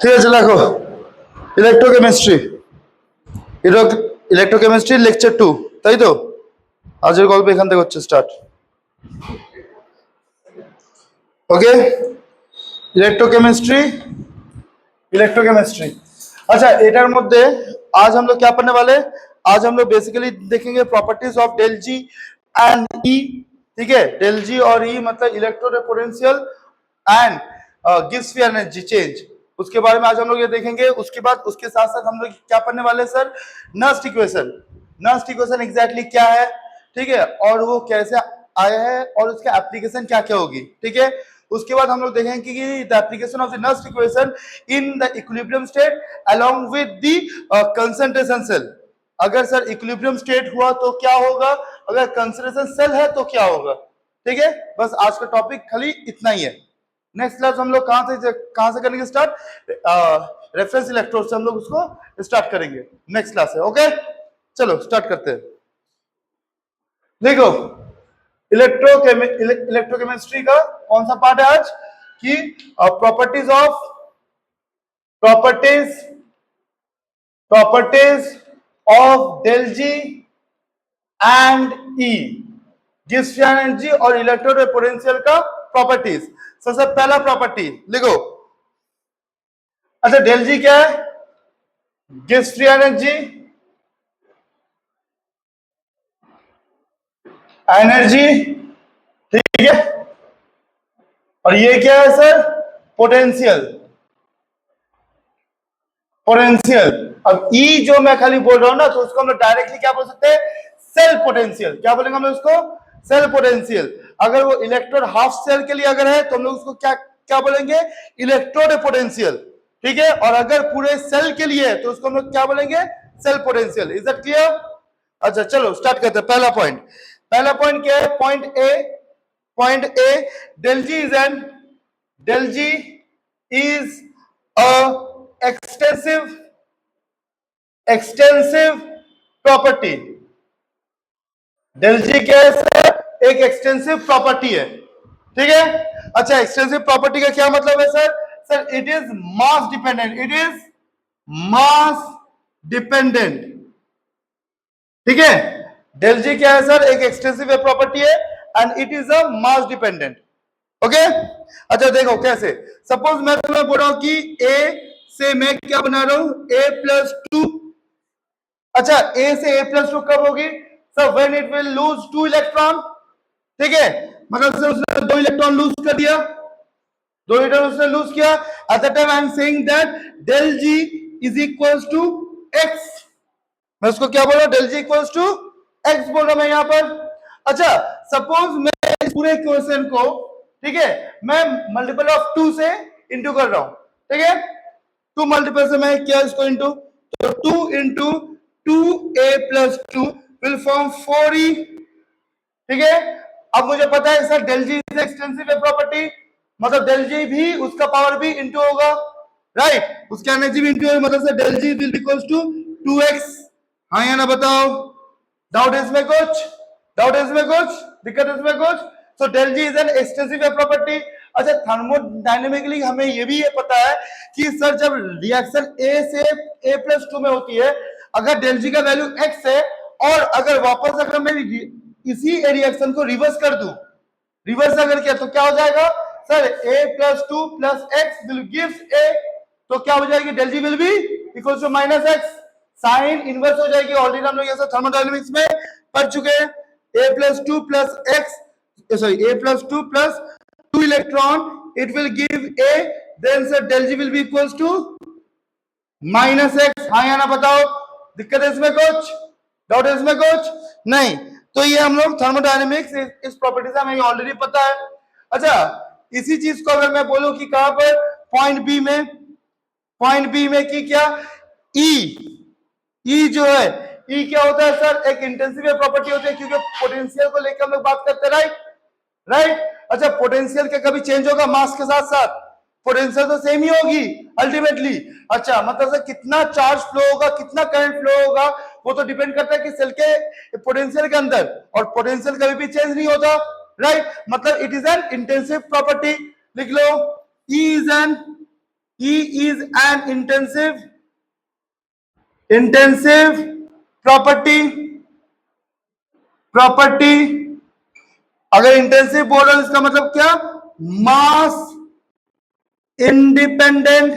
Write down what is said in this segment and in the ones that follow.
ঠিক আছে, লেখো ইলেকট্রোকেমিস্ট্রি। ইলেকট্রোকেমিস্ট্রি লেকচার 2, তাই তো? আজকের গল্প এখান থেকে হচ্ছে স্টার্ট। Okay, electrochemistry. इलेक्ट्रोकेमिस्ट्री, अच्छा, एटार मध्य आज हम लोग क्या पढ़ने वाले? आज हम लोग बेसिकली देखेंगे properties of del G and E. ठीक है, डेल जी और ई मतलब electro potential and gives free energy change, उसके बारे में आज हम लोग ये देखेंगे। उसके बाद उसके साथ साथ हम लोग क्या पढ़ने वाले sir? Nernst equation. Nernst equation exactly क्या है, ठीक है, और वो कैसे आया है और उसका एप्लीकेशन क्या क्या होगी, ठीक है। उसके बाद हम लोग देखेंगे कि the application of the Nernst equation in the equilibrium state along with the concentration cell. अगर सर इक्विलिब्रियम स्टेट हुआ तो क्या होगा, अगर कंसंट्रेशन सेल है तो क्या होगा, ठीक है। बस आज का टॉपिक खाली इतना ही है। नेक्स्ट क्लास हम लोग कहां से करेंगे स्टार्ट? रेफरेंस इलेक्ट्रोड से हम लोग उसको स्टार्ट करेंगे, नेक्स्ट क्लास है। ओके, चलो स्टार्ट करते हैं। देखो, इलेक्ट्रोकेमिस्ट्री का कौन सा पार्ट है आज? कि properties of del G and E, gives free energy और इलेक्ट्रोड पोटेंशियल का प्रॉपर्टीज। सबसे पहला प्रॉपर्टी लिखो। अच्छा, डेल जी क्या है? गिव्स फ्री एनर्जी, ठीक है। और ये क्या है सर? पोटेंशियल। अब ई जो मैं खाली बोल रहा हूं ना, तो उसको हम लोग डायरेक्टली क्या बोल सकते हैं? Cell potential. क्या बोलेंगे हम लोग उसको? Cell potential. अगर वो इलेक्ट्रोड हाफ सेल के लिए अगर है तो हम लोग उसको क्या क्या बोलेंगे? इलेक्ट्रोड पोटेंशियल, ठीक है। और अगर पूरे सेल के लिए है तो उसको हम लोग क्या बोलेंगे? Cell potential. Is that clear? अच्छा, चलो स्टार्ट करते हैं। पहला पॉइंट क्या है? Point A, del G is a extensive property. Del G क्या है सर? एक एक्सटेंसिव प्रॉपर्टी है, ठीक है। अच्छा, एक्सटेंसिव प्रॉपर्टी का क्या मतलब है sir? Sir it is mass dependent, ठीक है। डेल जी क्या है सर? एक एक्सटेंसिव प्रॉपर्टी है and it is a mass dependent. Okay, अच्छा देखो कैसे। सपोज मैं तुम्हें बोल रहा हूं कि ए से मैं क्या बना रहा हूं? a+2। अच्छा, ए से a+2 कब होगी sir? When it will lose 2 electron, ठीक है। मतलब सर उसने 2 इलेक्ट्रॉन लूज कर दिया, 2 इलेक्ट्रॉन उसने लूज किया। At the time I am saying that del G is equals to x। मैं उसको क्या बोल रहा हूं? Del G equals to x बोल रहा हूं मैं यहां पर। अच्छा, सपोज मैं इस पूरे इक्वेशन को, ठीक है, मैं मल्टीपल ऑफ 2 से इंटू कर रहा हूं, ठीक है। 2 मल्टीपल से मैं क्या इसको इंटू, तो 2 into 2a+2 will form 4e, ठीक है। अब मुझे पता है sir del G is extensive property, मतलब डेल जी भी उसका पावर भी इंटू होगा, राइट, उसका एनर्जी भी इंटू होगा, मतलब sir del G will equals to 2x। हाँ या ना बताओ? डाउट है इसमें कुछ? दिक्कत है इसमें कुछ? So del G is an extensive property. अच्छा, थर्मोडायनेमिकली हमें ये भी पता है कि सर जब रिएक्शन ए से a+2 में होती है, अगर डेल जी का वैल्यू x है और अगर वापस अगर मैं इसी रिएक्शन को रिवर्स कर दूं, रिवर्स अगर किया तो क्या हो जाएगा sir? a+2 plus x will gives a, तो क्या हो जाएगी? Del G will be equal to -x, sign inverse हो जाएगी। ऑलरेडी हम लोग ये सब थर्मोडायनेमिक्स में पढ़ चुके हैं। a+2 plus x, sorry, a+2 plus 2 electron, it will give a, then sir del G will be equals to -x। हाँ या ना बताओ? दिक्कत है इसमें कुछ? डाउट है इसमें कुछ? नहीं। तो ये हम लोग थर्मोडायनेमिक्स इस प्रॉपर्टी से हमें ऑलरेडी पता है। अच्छा, इसी चीज को अगर मैं बोलूं कि कहां पर? पॉइंट बी में की क्या? ई जो है, ई क्या होता है सर? एक इंटेंसिव प्रॉपर्टी होती है, क्योंकि पोटेंशियल को लेकर हम लोग बात करते हैं, राइट। अच्छा, पोटेंशियल का कभी चेंज होगा मास के साथ साथ? पोटेंशियल तो सेम ही होगी अल्टीमेटली। अच्छा, मतलब सर कितना चार्ज फ्लो होगा, कितना करंट फ्लो होगा, वो तो डिपेंड करता है कि सेल के पोटेंशियल के अंदर, और पोटेंशियल कभी भी चेंज नहीं होता, राइट। मतलब it is an intensive property. लिख लो, ई E is an intensive property. अगर इंटेंसिव बोल रहे हो इसका मतलब क्या, मास इंडिपेंडेंट।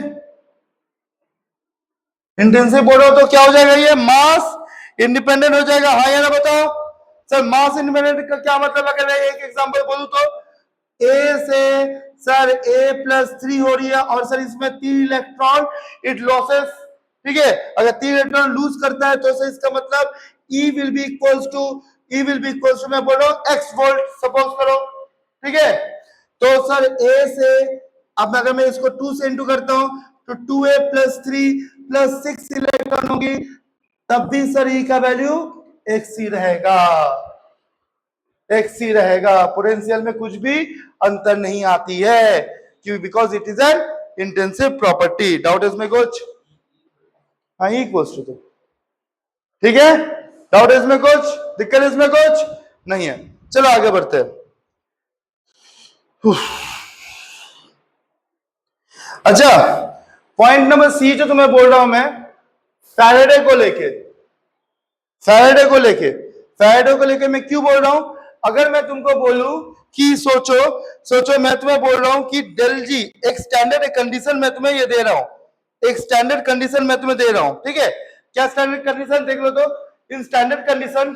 इंटेंसिव बोल रहे हो तो क्या हो जाएगा, ये मास इंडिपेंडेंट हो जाएगा। हाँ या ना बताओ सर, मास इंडिपेंडेंट का क्या मतलब, अगर मैं एक एग्जांपल बोलूं तो ए से सर A+3 हो रही है और सर इसमें 3 इलेक्ट्रॉन इट लॉसेस, ठीक है। अगर 3 इलेक्ट्रॉन लूज करता है तो सर इसका मतलब E will be equals to मैं बोल रहा हूं x वोल्ट सपोज करो, ठीक है। तो सर A से अब अगर मैं इसको 2 से इंटू करता हूं तो 2A+3+6 इलेक्ट्रॉन होगी, तब भी सर E का वैल्यू x ही रहेगा, एक्स ही रहेगा। पोटेंशियल में कुछ भी अंतर नहीं आती है, क्यों, because it is an intensive property. Doubt इसमें कुछ, हाँ इक्वल्स टू, ठीक है। डाउट इसमें कुछ, दिक्कत इसमें कुछ नहीं है। चलो आगे बढ़ते हैं। अच्छा, पॉइंट नंबर सी जो तुम्हें बोल रहा हूं मैं, फैराडे को लेके मैं क्यों बोल रहा हूं। अगर मैं तुमको बोलूं कि सोचो मैं तुम्हें बोल रहा हूं कि डेल जी एक स्टैंडर्ड कंडीशन मैं तुम्हें ये दे रहा हूं, एक स्टैंडर्ड कंडीशन मैं तुम्हें दे रहा हूं, ठीक है। क्या स्टैंडर्ड कंडीशन देख लो तो, इन स्टैंडर्ड कंडीशन।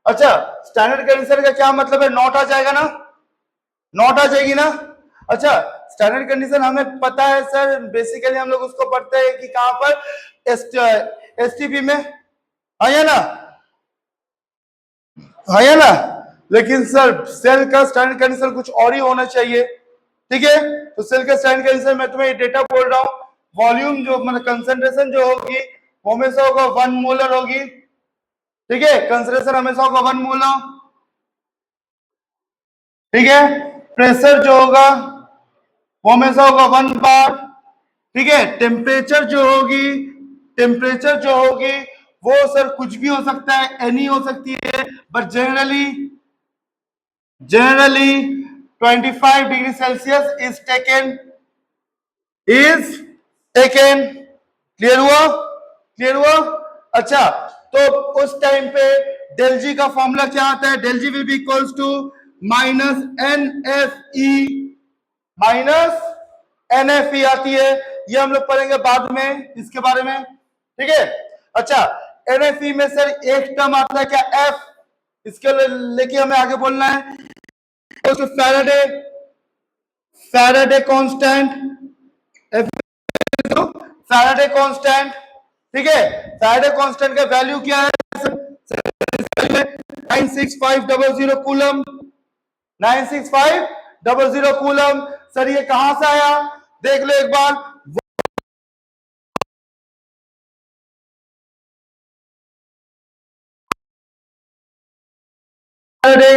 अच्छा, स्टैंडर्ड कंडीशन का क्या मतलब है, नॉट आ जाएगा ना, नॉट आ जाएगी ना। अच्छा, स्टैंडर्ड कंडीशन हमें पता है सर, बेसिकली हम लोग उसको पढ़ते हैं कि कहां पर, एसटीपी में, हाँ या ना, हाँ या ना। लेकिन सर सेल का स्टैंडर्ड कंडीशन कुछ और ही होना चाहिए, ठीक है। तो सेल का स्टैंडर्ड कंडीशन मैं तुम्हें डेटा बोल रहा हूं, वॉल्यूम जो मतलब कंसंट्रेशन जो होगी वो हमेशा होगा 1 मोलर होगी, ठीक है। कंसंट्रेशन हमेशा होगा 1 मोलर, ठीक है। प्रेशर जो होगा वो हमेशा होगा 1 बार, ठीक है। टेम्परेचर जो होगी वो सर कुछ भी हो सकता है, एनी हो सकती है, but generally 25 degree Celsius is taken. Clear हुआ। अच्छा, तो उस टाइम पे डेल जी का फॉर्मूला क्या आता है, del G will be equals to -NFE आती है। ये हम लोग पढ़ेंगे बाद में इसके बारे में, ठीक है। अच्छा, NFE में सर एक टर्म आता है क्या, F, इसके लेके हमें आगे बोलना है। तो फैराडे कांस्टेंट, ठीक है। फैराडे कांस्टेंट का वैल्यू क्या है, 96500 कूलम, 96500 कूलम। सर ये कहां से आया, देख लो एक बार।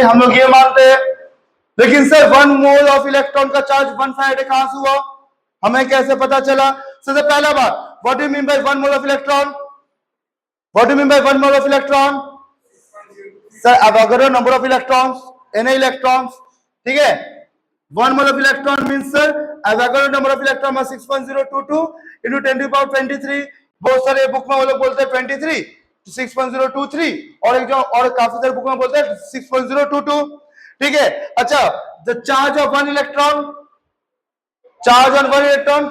हम लोग ये मानते हैं, लेकिन सर 1 मोल ऑफ इलेक्ट्रॉन का चार्ज 1 फैराडे कहां से हुआ, हमें कैसे पता चला। सबसे पहला बात, what do you mean by 1 mole of electron, sir Avogadro number of electrons, Na electrons, ठीक है। 1 mole of electron means sir Avogadro number of electron 6.022 into 10⁻23। बहुत सारे बुक में वो लोग बोलते हैं 23, 6.023, और एक जो और काफी सारे बुक में बोलते हैं 6.022, ठीक है। अच्छा, the charge of 1 electron, charge on 1 electron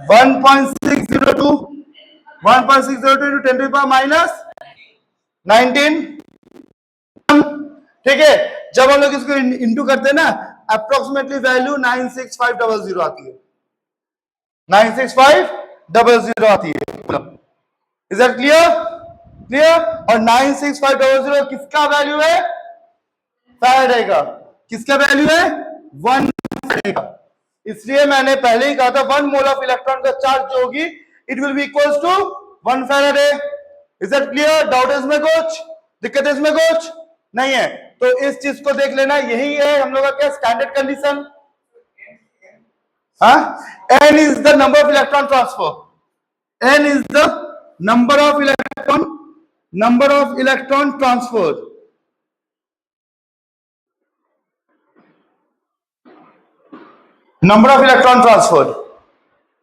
1.602 into 10⁻19, ठीक है। जब हम लोग इसको इंटू करते हैं ना, अप्रोक्सीमेटली वैल्यू 96500 आती है, 96500 आती है। Is that clear. और 96500 किसका वैल्यू है, फैराडे का। किसका वैल्यू है, 1 फैराडे का। इसलिए मैंने पहले ही कहा था 1 मोल ऑफ इलेक्ट्रॉन का चार्ज जो होगी it will be equals to 1 Faraday. Is that clear. Doubt इसमें कुछ, दिक्कत इसमें कुछ नहीं है। तो इस चीज को देख लेना, यही है हम लोग का क्या standard condition. N is the number of electron transfer, N is the number of electron transferred, number of electron transfer,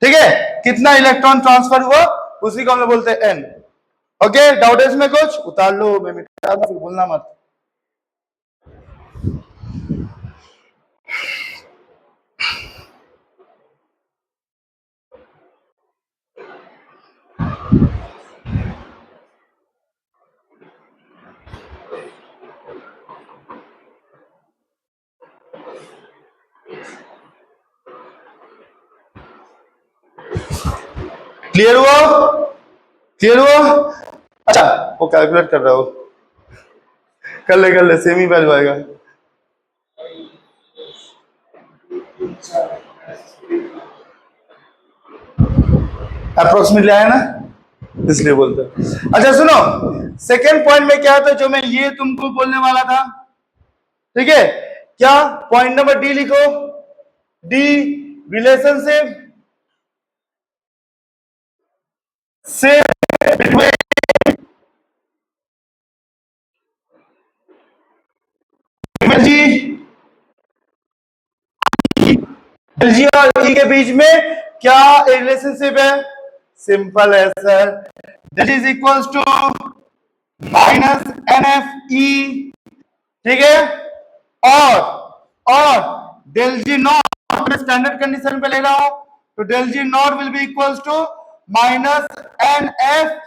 ठीक है, कितना इलेक्ट्रॉन ट्रांसफर हुआ उसी को हम लोग बोलते हैं एन। ओके, डाउट है इसमें कुछ? उतार लो, मैं मिटा दूं, फिर बोलना मत। क्लियर हुआ? क्लियर हुआ? अच्छा, वो कैलकुलेट कर रहा हो, कर ले सेमी वैल्यू आएगा। अप्रोक्सीमेटली आया ना, इसलिए बोलते हैं। अच्छा सुनो, सेकेंड पॉइंट में क्या था जो मैं ये तुमको बोलने वाला था, ठीक है, क्या? पॉइंट नंबर डी लिखो, डी, रिलेशनशिप से जी, जी और ई के बीच में क्या रिलेशनशिप है? सिंपल है sir, that is equals to minus N F E, ठीक है, और डेल जी नॉट, मैं स्टैंडर्ड कंडीशन पे ले रहा हूं, तो del G naught will be equals to minus N F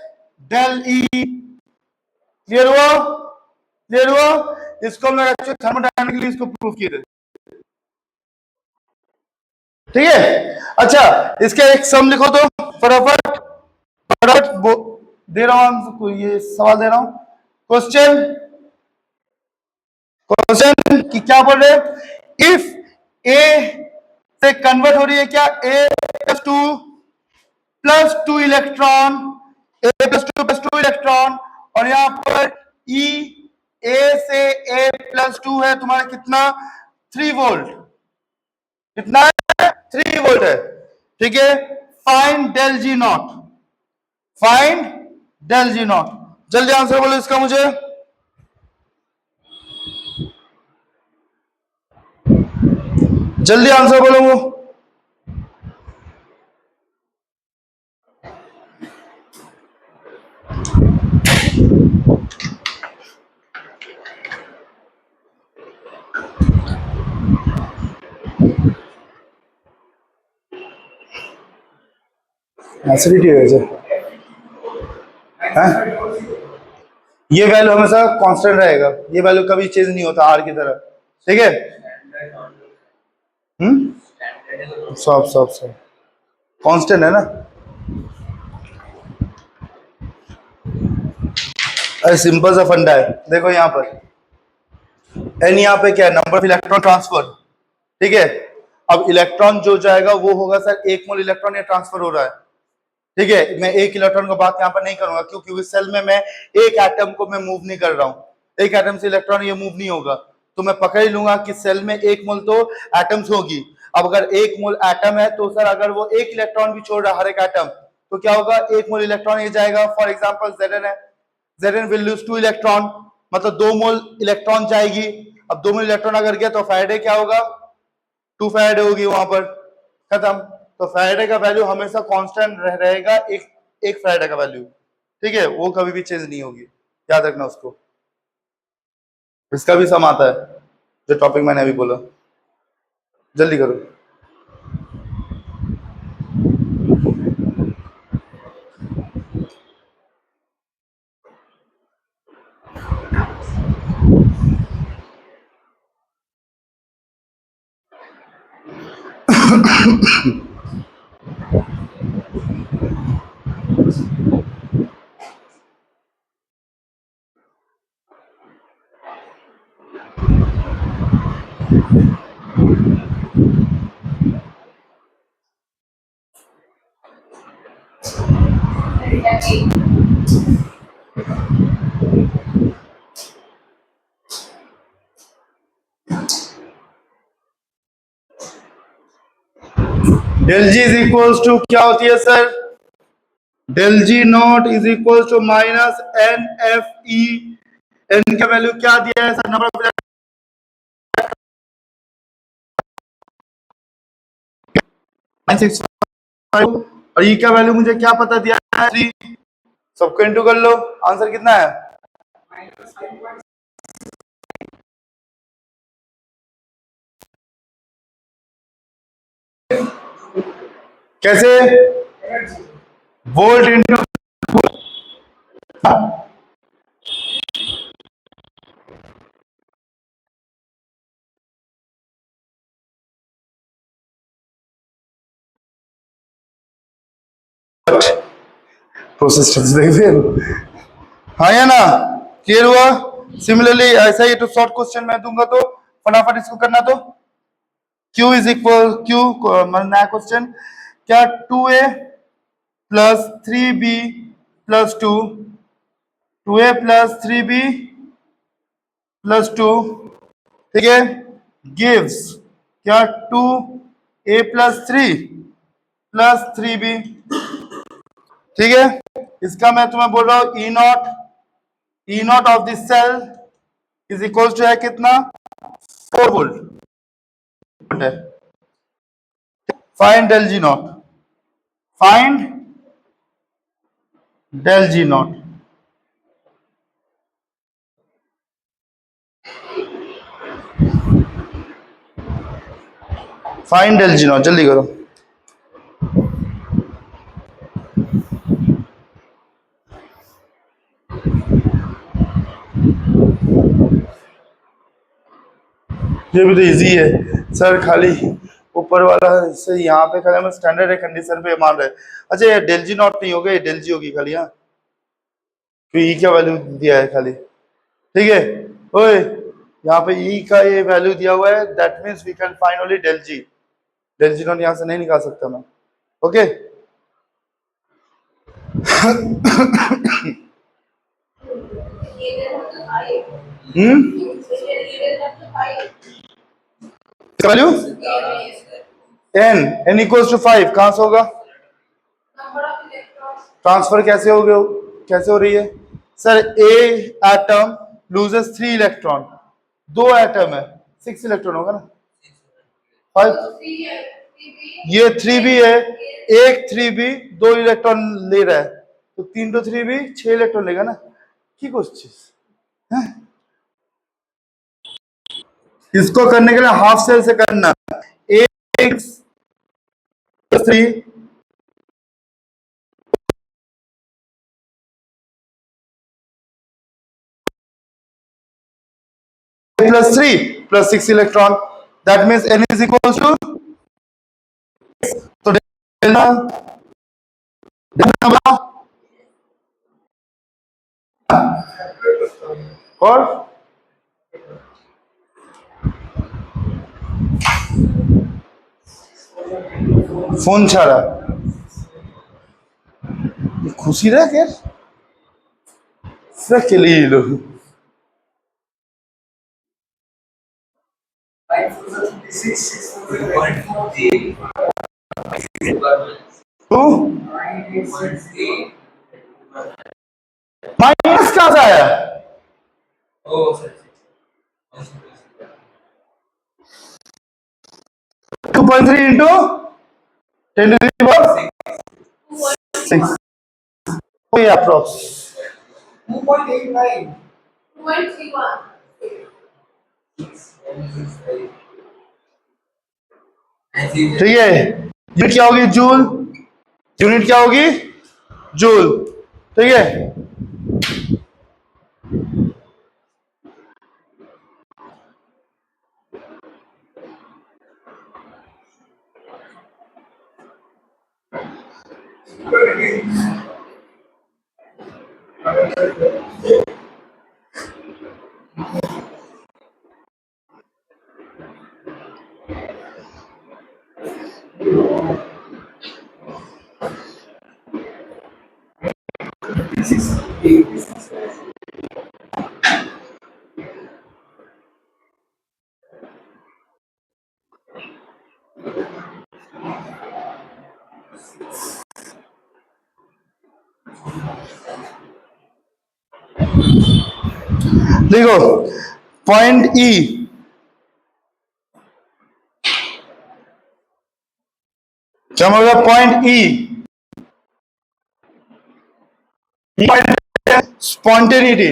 del E. Clear हुआ? क्लियर हुआ? इसको हम लोग एक्चुअली थर्मोडायनामिकली इसको प्रूव किए थे, ठीक है। अच्छा, इसका एक सम लिखो तो फटाफट, दे रहा हूं आपको, ये सवाल दे रहा हूं, क्वेश्चन, क्वेश्चन कि क्या बोल रहे, इफ ए से कन्वर्ट हो रही है क्या, ए प्लस टू इलेक्ट्रॉन, ए प्लस टू इलेक्ट्रॉन, और यहां पर ई, ए से ए प्लस टू है तुम्हारा कितना, 3 वोल्ट, कितना है, 3 वोल्ट है, ठीक है। Find del G naught, find del G naught, जल्दी आंसर बोलो इसका मुझे, जल्दी आंसर बोलो वो। एसिडिटी वजह है, ये वैल्यू हमेशा कांस्टेंट रहेगा, ये वैल्यू कभी चेंज नहीं होता आर की तरह, ठीक है। सब सब सब कांस्टेंट है ना, अरे सिंपल सा फंडा है, देखो यहाँ पर एन, यहाँ पे क्या है, नंबर ऑफ इलेक्ट्रॉन ट्रांसफर, ठीक है। अब इलेक्ट्रॉन जो जाएगा वो होगा सर 1 मोल इलेक्ट्रॉन ये ट्रांसफर हो रहा है, ठीक है। मैं एक इलेक्ट्रॉन का बात यहाँ पर नहीं करूंगा क्योंकि इस सेल में मैं एक एटम को मैं मूव नहीं कर रहा हूँ, एक एटम से इलेक्ट्रॉन ये मूव नहीं होगा, तो मैं पकड़ लूंगा कि सेल में 1 मोल तो एटम्स होगी। अब अगर 1 मोल एटम है तो सर अगर वो एक इलेक्ट्रॉन भी छोड़ रहा है हर एक एटम, तो क्या होगा, 1 मोल इलेक्ट्रॉन ये जाएगा, फॉर एग्जाम्पल Zn है, Zn विल लूज 2 इलेक्ट्रॉन, मतलब 2 मोल इलेक्ट्रॉन जाएगी। अब 2 मोल इलेक्ट्रॉन अगर गया तो फैराडे क्या होगा, 2 फैराडे होगी वहां पर, खत्म। तो फैराडे का वैल्यू हमेशा कांस्टेंट रहेगा, एक फैराडे का वैल्यू, ठीक है, वो कभी भी चेंज नहीं होगी, याद रखना उसको। इसका भी सम आता है जो टॉपिक मैंने अभी बोला, जल्दी करो। Del G is equals to क्या होती है sir, del G naught is equals to minus N F E, N का वैल्यू क्या दिया है सर, नंबर ऑफ 965 और ई का वैल्यू मुझे क्या पता दिया है 3, सबको इंटू कर लो, आंसर कितना है? कैसे? वोल्ट इंटू प्रोसेस देख रहे, हाँ या ना? क्लियर हुआ? सिमिलरली ऐसा ही तो शॉर्ट क्वेश्चन मैं दूंगा तो फटाफट इसको करना। तो Q इज इक्वल Q, नया क्वेश्चन, क्या 2A plus 3B plus 2A plus 3B plus 2, ठीक है, गिव्स क्या 2A प्लस 3 प्लस 3B, ठीक है। इसका मैं तुम्हें बोल रहा हूं E naught of this cell is equal to है कितना? 4 वोल्ट है। Find del G naught, find del G naught. Find del G naught, जल्दी करो। ये भी तो इजी है सर, खाली ऊपर वाला से यहाँ पे खाली हम स्टैंडर्ड है कंडीशन पे मान रहे हैं। अच्छा ये डेल जी नॉट नहीं होगा, ये डेल जी होगी खाली, हाँ, तो ई क्या वैल्यू दिया है खाली, ठीक है। ओए यहाँ पे ई का ये वैल्यू दिया हुआ है, that means we can find only del G, del G naught यहाँ से नहीं निकाल सकता मैं, okay. Value N equals to 5 कहां से होगा? ट्रांसफर कैसे हो गया, कैसे हो रही है सर? ए एटम लूजेस 3 इलेक्ट्रॉन, 2 एटम है, 6 इलेक्ट्रॉन होगा ना, 5, ये 3B है, एक 3B 2 इलेक्ट्रॉन ले रहा है, तो 3 तो 3B 6 इलेक्ट्रॉन लेगा ना, की कुछ चीज है? इसको करने के लिए हाफ सेल से करना, एक 3 plus 3 plus 6 electron, that means n is equal to, so delta और फोन ছাড়া खुशी रह के के लिए लो तो माइनस कहां से आया? 2.3 इंटू 10 to the power 6, कोई अप्रोक्स 2.89 2.31, ठीक है। यूनिट क्या होगी? जूल, यूनिट क्या होगी? जूल, ठीक है। देखो पॉइंट ई, चलो point E, spontaneity.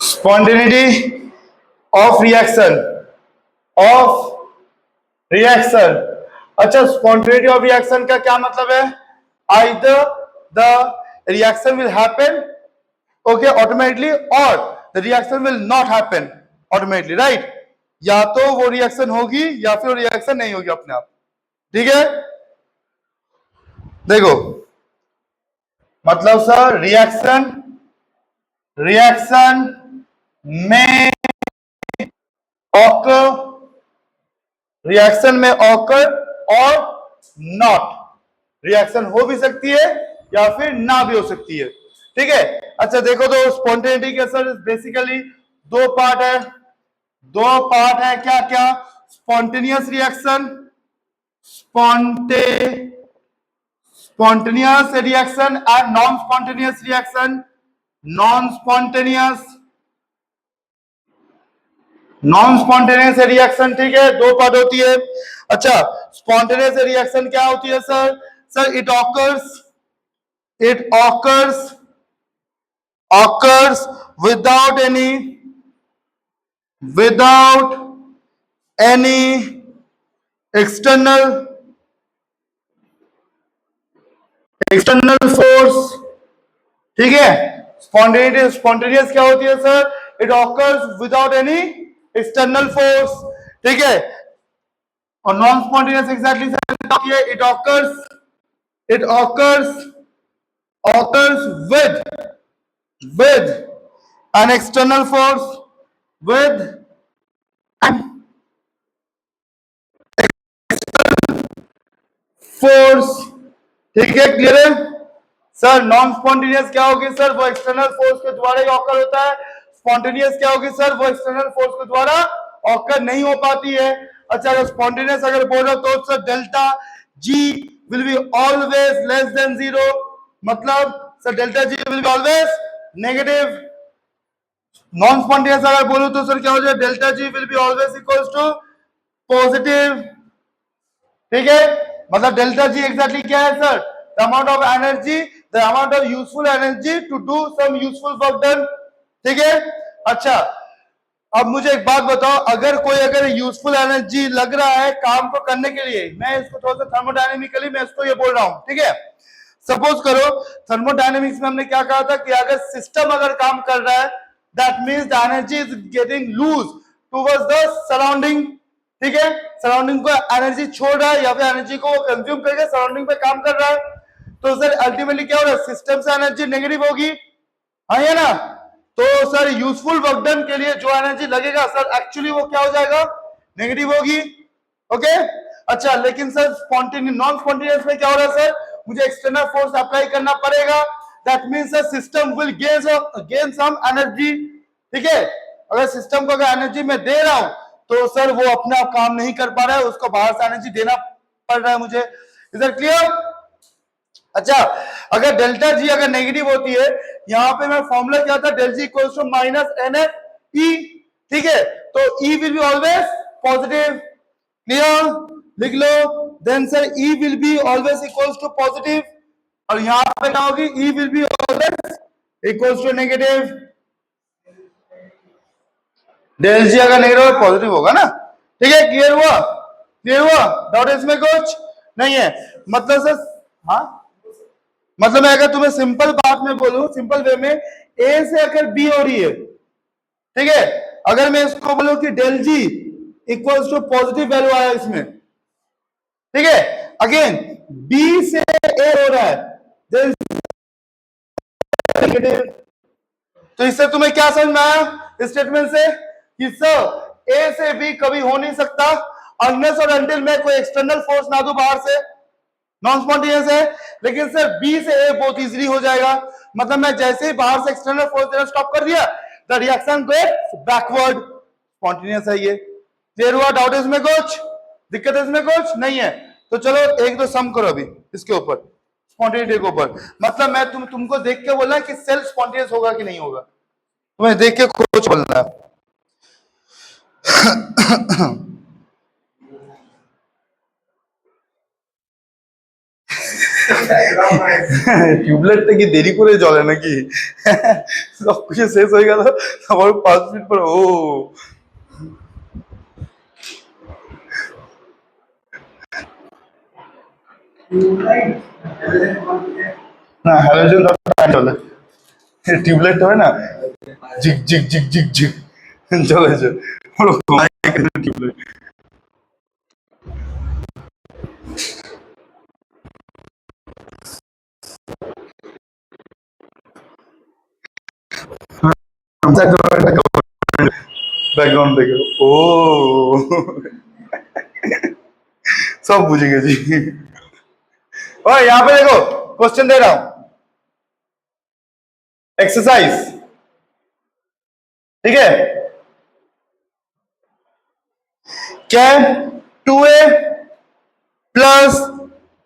Spontaneity of reaction, of reaction. अच्छा, स्पॉन्टेनिटी ऑफ रिएक्शन का क्या मतलब है? Either the reaction will happen okay automatically, और the reaction will not happen automatically, right? या तो वो रिएक्शन होगी या फिर वो रिएक्शन नहीं होगी अपने आप। ठीक है, देखो मतलब सर रिएक्शन में ऑकर, रिएक्शन में ऑकर और नॉट, रिएक्शन हो भी सकती है या फिर ना भी हो सकती है। ठीक है, अच्छा देखो तो स्पॉन्टेनिटी के सर बेसिकली दो पार्ट है, क्या क्या? Spontaneous reaction, spontaneous reaction and non-spontaneous reaction, non-spontaneous reaction। ठीक है, दो पार्ट होती है। अच्छा, spontaneous reaction क्या होती है sir? Sir it occurs without any external force। ठीक है, स्पॉन्टेनियस क्या होती है sir? It occurs without any external force. ठीक है, और non spontaneous exactly sir it occurs with an external force, with force. ठीक है, क्लियर है सर? नॉन स्पॉन्टेनियस क्या होगी सर? वो एक्सटर्नल फोर्स के द्वारा ही ऑकर होता है। स्पॉन्टेनियस क्या होगी सर? वो एक्सटर्नल फोर्स के द्वारा ऑकर नहीं हो पाती है। अच्छा, अगर स्पॉन्टेनियस अगर बोलो तो sir delta G will be always less than zero, मतलब sir delta G will be always negative. Non spontaneous अगर बोलो तो सर क्या हो जाए? Delta G will be always equals to positive. ठीक है, मतलब डेल्टा जी एग्जैक्टली क्या है sir? The amount of energy, the amount of useful energy to do some useful work done. ठीक है, अच्छा अब मुझे एक बात बताओ, अगर यूजफुल एनर्जी लग रहा है काम को करने के लिए, मैं इसको थोड़ा सा थर्मोडायनेमिकली मैं इसको ये बोल रहा हूं। ठीक है, सपोज करो थर्मोडायनेमिक्स में हमने क्या कहा था कि अगर सिस्टम अगर काम कर रहा है, that means the energy is getting lose towards the surrounding. ठीक है, सराउंडिंग को एनर्जी छोड़ रहा है या फिर एनर्जी को कंज्यूम करके सराउंडिंग पे काम कर रहा है, तो सर अल्टीमेटली क्या हो रहा है? सिस्टम से एनर्जी नेगेटिव होगी, हाँ या ना? तो सर यूजफुल वर्क डन के लिए जो एनर्जी लगेगा सर एक्चुअली वो क्या हो जाएगा? नेगेटिव होगी। ओके, अच्छा लेकिन सर नॉन स्पॉन्टेनियस में क्या हो रहा है सर? मुझे एक्सटर्नल फोर्स अप्लाई करना पड़ेगा, that means sir system will gain some energy. ठीक है, अगर सिस्टम को अगर एनर्जी में दे रहा हूं तो सर वो अपना काम नहीं कर पा रहा है, उसको बाहर से एनर्जी देना पड़ रहा है मुझे। Is that clear? अच्छा, अगर डेल्टा जी अगर नेगेटिव होती है, यहां पे मैं फॉर्मूला क्या था? Del G equals to minus N F E. ठीक है, तो E will be always positive. Clear? लिख लो, then sir E will be always equals to positive, और यहां पे क्या होगी? E will be always equals to negative. Del G अगर नेगेटिव पॉजिटिव होगा ना। ठीक है, क्लियर हुआ? क्लियर हुआ? डाउट इसमें कुछ नहीं है? मतलब सर हाँ, मतलब मैं अगर तुम्हें सिंपल बात में बोलूं, सिंपल वे में, ए से अगर बी हो रही है, ठीक है, अगर मैं इसको बोलूं कि del G equals to positive value आया इसमें, ठीक है, अगेन बी से ए हो रहा है, देन नेगेटिव। तो इससे तुम्हें क्या समझ में आया इस स्टेटमेंट से? कि सर ए से बी कभी हो नहीं सकता अनलेस और अनटिल मैं कोई एक्सटर्नल फोर्स ना दूं बाहर से, नॉन स्पॉन्टेनियस है। लेकिन सर बी से ए बहुत इजीली हो जाएगा, मतलब मैं जैसे ही बाहर से एक्सटर्नल फोर्स देना स्टॉप कर दिया, the reaction goes backward, spontaneous है ये। क्लियर हुआ? डाउट है इसमें कुछ? दिक्कत है इसमें कुछ नहीं है? तो चलो एक दो सम करो अभी इसके ऊपर, स्पॉन्टेनिटी के ऊपर। मतलब मैं तुमको देख के बोलना कि सेल्फ स्पॉन्टेनियस होगा कि नहीं होगा, तुम्हें देख के कुछ बोलना है। টিউবলাইটটা কি দেরি করে জ্বলে নাকি? সবকিছু শেষ হয়ে গেল, আবার 5 মিনিট পর ও না, হ্যালোজেন চলে, টিউবলাইট হয় না, ঝিক ঝিক ঝিক ঝিক ঝিক জ্বলেছে, টিউবলাইট। बैकग्राउंड देखे ओ सब बुझ गए जी। और यहाँ पे देखो क्वेश्चन दे रहा हूं, एक्सरसाइज, ठीक है। क्या 2a plus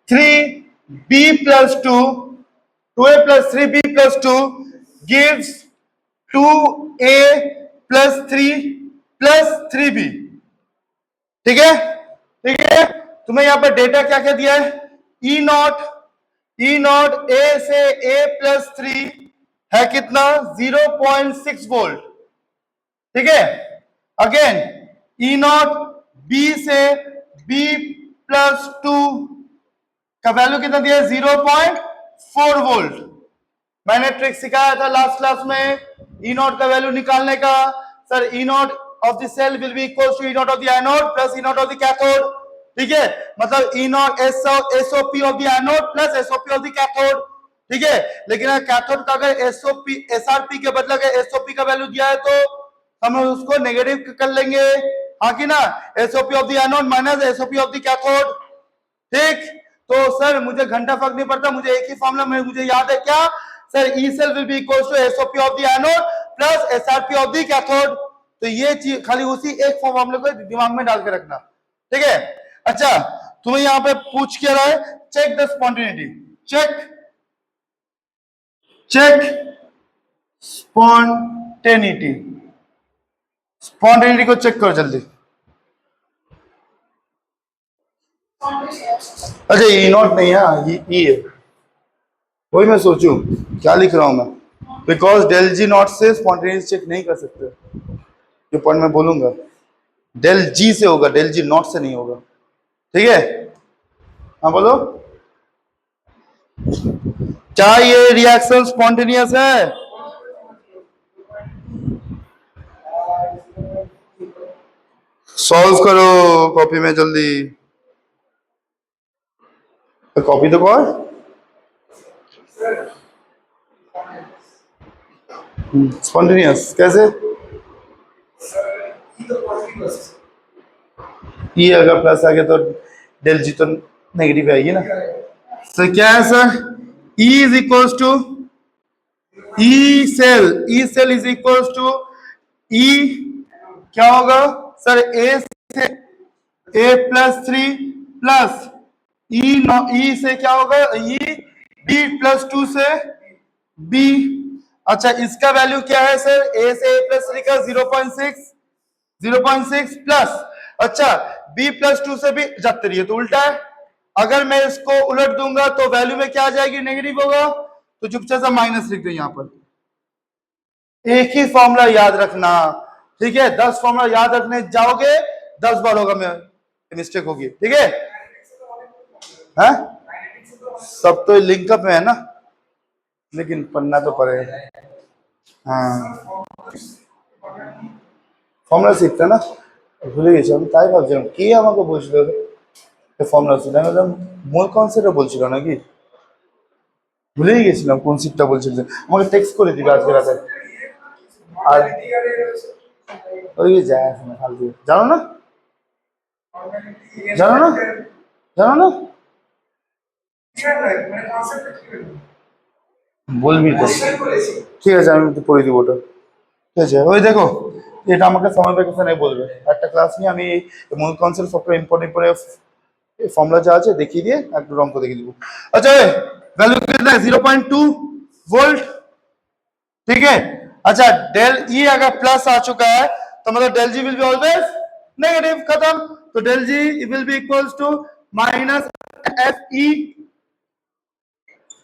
3b plus 2a plus 3b plus 2 gives 2a plus 3 plus 3b, ठीक है। ठीक है, तुम्हें यहां पर डेटा क्या क्या दिया है, ई नॉट ए से ए प्लस 3 है कितना 0.6 वोल्ट, ठीक है। अगेन ई नॉट बी से बी प्लस 2 का वैल्यू कितना दिया है 0.4 वोल्ट। मैंने ट्रिक सिखाया था लास्ट क्लास में ई नॉट का वैल्यू निकालने का। Sir E naught of the cell will be equal to E naught of the anode plus E naught of the cathode, ठीक है। मतलब E naught SOP of the anode plus SOP of the cathode, ठीक है। लेकिन अगर cathode का अगर SOP SRP के बदले अगर एसओपी का वैल्यू दिया है तो हम उसको नेगेटिव कर लेंगे, हाँ कि ना, SOP of the anode minus SOP of the cathode, ठीक। तो सर मुझे घंटा फर्क नहीं पड़ता, मुझे एक ही फॉर्मूला में मुझे याद है क्या, sir E cell will be equal to SOP of the anode plus SRP of the cathode. तो ये चीज खाली उसी एक फॉर्मूले को दिमाग में डाल के रखना, ठीक है। अच्छा, तुम्हें यहां पे पूछ क्या रहा है, check the spontaneity, check spontaneity, spontaneity को चेक करो जल्दी। अच्छा ई नॉट नहीं है, ई है, वही मैं सोचूं क्या लिख रहा हूं मैं, बिकॉज डेल जी नॉट से स्पॉन्टेनिटी चेक नहीं कर सकते, जो पॉइंट मैं बोलूंगा डेल जी से होगा, डेल जी नॉट से नहीं होगा, ठीक है। हाँ बोलो, क्या ये रिएक्शन स्पॉन्टेनियस है? सॉल्व करो कॉपी में जल्दी, कॉपी तो कौन, स्पॉन्टेनियस कैसे, ई अगर प्लस आ गया तो डेल जी तो नेगेटिव आएगी ना। तो क्या है sir, E is equals to E cell is equals to E, क्या होगा सर, ए से ए प्लस 3 प्लस ई से क्या होगा, ई बी प्लस 2 से बी। अच्छा इसका वैल्यू क्या है सर, ए से ए प्लस 3 का 0.6 प्लस, अच्छा बी प्लस 2 से भी जाते रही है तो उल्टा है। अगर मैं इसको उलट दूंगा तो वैल्यू में क्या आ जाएगी, नेगेटिव होगा, तो चुपचाप सा माइनस लिख दो यहां पर। एक ही फॉर्मूला याद रखना, ठीक है। 10 फॉर्मूला याद रखने जाओगे 10 बार होगा, मैं मिस्टेक होगी, ठीक है। हाँ? सब तो लिंकअप में है ना, लेकिन पढ़ना तो पड़ेगा। हाँ फॉर्मूला सीखते ना, ভুলে গেছি আমি, তাই ভাবছিলাম কে আমাকে বলছিল ফর্মুলা ছিল, আমি বললাম মূল কনসেপ্টটা বলছিল নাকি, ভুলেই গেছিলাম কোন সিটটা বলছিল, আমাকে টেক্সট করে দিবে আজকে রাতে। আর ওই যায় আসলে ফালতু, জানো না, জানো না, জানো না, বলবি তো, ঠিক আছে আমি একটু পড়ে দিব ওটা, ঠিক আছে। ওই দেখো এটা আমাকে সময় ভ্যাকেশনে বলবে, একটা ক্লাস নিয়ে আমি মূল কনসেপ্ট সবটা ইম্পর্টেন্ট করে फॉर्मूला जा আছে দেখিয়ে দিয়ে একটু রং করে দেখিয়ে দিব। अच्छा वैल्यू कितना है 0.2 वोल्ट, ठीक है। अच्छा डेल ई अगर प्लस आ चुका है तो मतलब del G will be always negative, खत्म। तो del G will be equals to minus F E.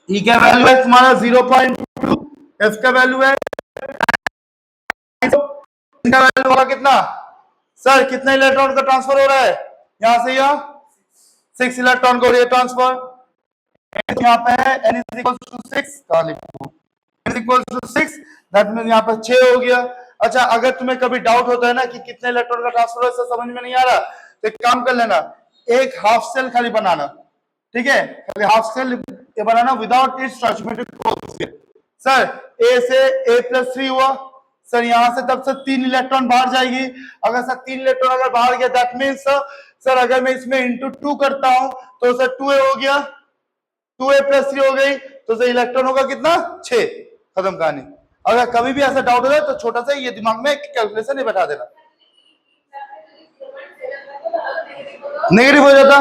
E का वैल्यू है तुम्हारा 0.2, एफ का वैल्यू है, इनका वैल्यू होगा कितना सर, कितने इलेक्ट्रॉन का ट्रांसफर हो रहा है यहां से यहां, 6 इलेक्ट्रॉन को हो रही है ट्रांसफर। यहाँ पे है n is equals to 6, कहाँ लिखूं, n is equals to 6, that means यहाँ पर 6 हो गया। अच्छा, अगर तुम्हें कभी डाउट होता है ना कि कितने इलेक्ट्रॉन का ट्रांसफर है, समझ में नहीं आ रहा, तो एक काम कर लेना, एक हाफ सेल खाली बनाना, ठीक है, खाली हाफ सेल ये बनाना without its transmitted coefficient. Sir a से a+3 हुआ, सर यहां से तब से 3 इलेक्ट्रॉन बाहर जाएगी। अगर सर 3 इलेक्ट्रॉन अगर बाहर गया, दैट मींस सर अगर मैं इसमें इंटू 2 करता हूं तो सर 2a हो गया, 2a+3 हो गई, तो सर इलेक्ट्रॉन होगा कितना 6, खत्म कहानी। अगर कभी भी ऐसा डाउट हो जाए तो छोटा सा ये दिमाग में कैलकुलेशन बैठा देना, नेगेटिव हो जाता,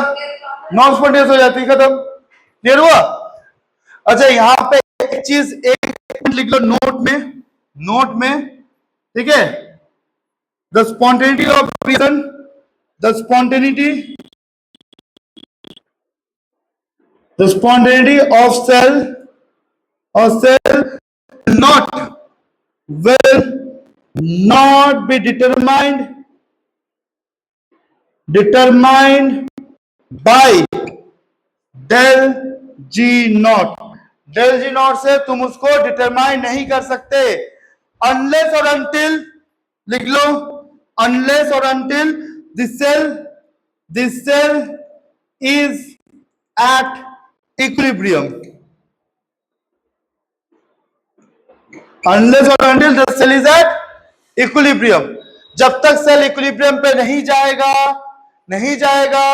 नॉन स्पॉन्टेनियस हो जाती, खत्म। क्लियर हुआ? अच्छा यहां पे एक चीज एक लिख लो नोट में, नोट में, ठीक है, the spontaneity of reason, the spontaneity of cell or cell will not be determined by del G not. Del G naught से तुम उसको डिटरमाइन नहीं कर सकते, अनलेस और अनटिल, लिख लो, अनलेस और until this cell is at equilibrium, unless और until the cell is at equilibrium. जब तक सेल इक्विलिब्रियम पे नहीं जाएगा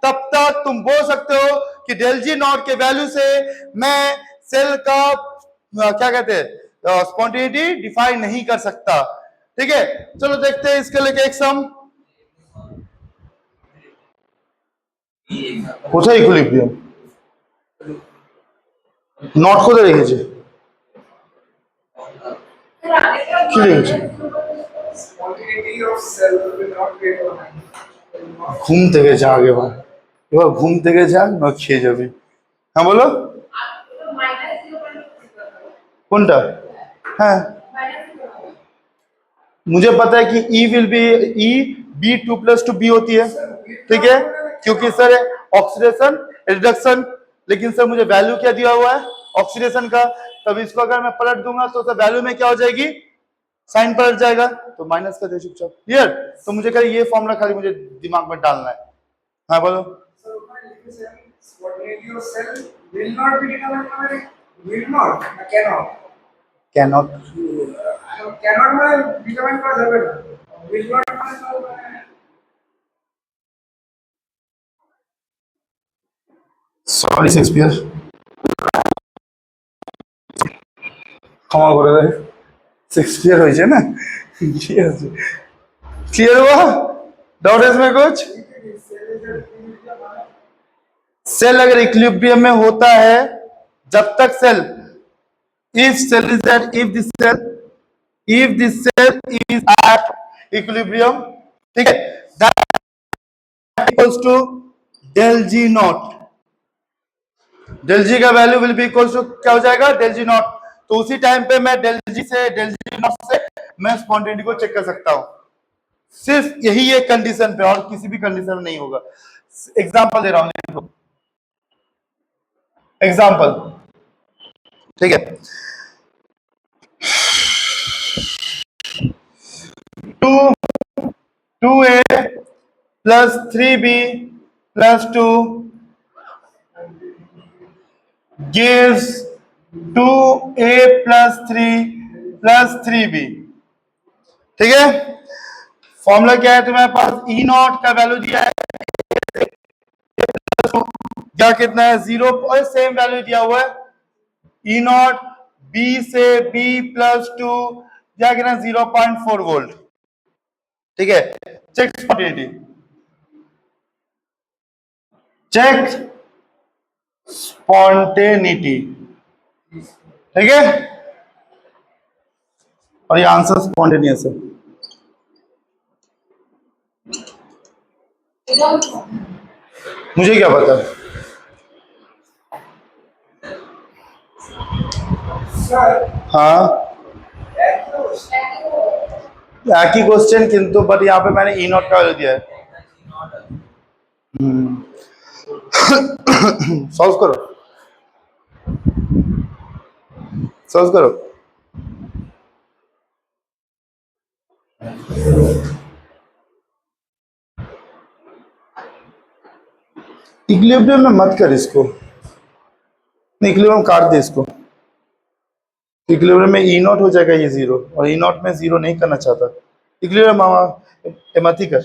तब तक तुम बोल सकते हो कि डेल जी नॉट के वैल्यू से मैं सेल का क्या कहते हैं स्पॉन्टेनिटी डिफाइन नहीं कर सकता, ठीक है। चलो देखते हैं इसके लिए एक सम, কোথায় ইকুইলিব্রিয়াম নট কোথায় রেখেছে, কি রেখেছে, ঘুম থেকে জাগ, এবার ঘুম থেকে জাগ না খেয়ে যাবি। হ্যাঁ বলো কোনটা, হ্যাঁ मुझे पता है कि E will B E B2+2B होती है, ठीक है, क्योंकि सर ऑक्सीडेशन रिडक्शन, लेकिन सर मुझे वैल्यू क्या दिया हुआ है ऑक्सीडेशन का, तब इसको अगर मैं पलट दूंगा तो सर वैल्यू में क्या हो जाएगी, साइन पलट जाएगा, तो माइनस कर दे चुपचाप। क्लियर? तो मुझे कह ये फॉर्मूला खाली मुझे दिमाग में डालना है। हाँ बोलो। कैनॉट सॉरी शेक्सपियर क्षमा করে দেয়, शेक्सपियर हो जाए ना, क्लियर हुआ, डाउट है इसमें कुछ? सेल अगर इक्विलिब्रियम में होता है, जब तक cell if this cell is at equilibrium, ठीक है, that equals to del G not, del G का value will be equal to क्या हो जाएगा, डेल जी नॉट। तो उसी टाइम पे मैं डेल जी नॉट से मैं स्पॉन्टेनिटी को चेक कर सकता हूं, सिर्फ यही एक कंडीशन पे, और किसी भी कंडीशन में नहीं होगा। एग्जांपल दे रहा हूं, देखो एग्जांपल, ठीक है, 2a plus 3b plus 2 gives 2a plus 3 plus 3b, ठीक है। फॉर्मूला क्या है तुम्हारे पास, ई नॉट का वैल्यू दिया है क्या, कितना है 0, और सेम वैल्यू दिया हुआ है ई नॉट बी से b+2 क्या कितना 0.4 वोल्ट, ठीक है। चेक स्पॉन्टेनिटी, चेक स्पॉन्टेनिटी, ठीक है, और ये आंसर स्पॉन्टेनियस है। मुझे क्या पता। हाँ एक ही क्वेश्चन किंतु बट यहाँ पे मैंने ई नॉट का वैल्यू दिया है। सॉल्व करो सॉल्व करो। इक्विलिब्रियम में मत कर इसको, इक्विलिब्रियम काट दे इसको। इक्विलिब्रियम में ई नॉट हो जाएगा ये जीरो, और ई नॉट में जीरो नहीं करना चाहता। इक्विलिब्रियम मत ही कर,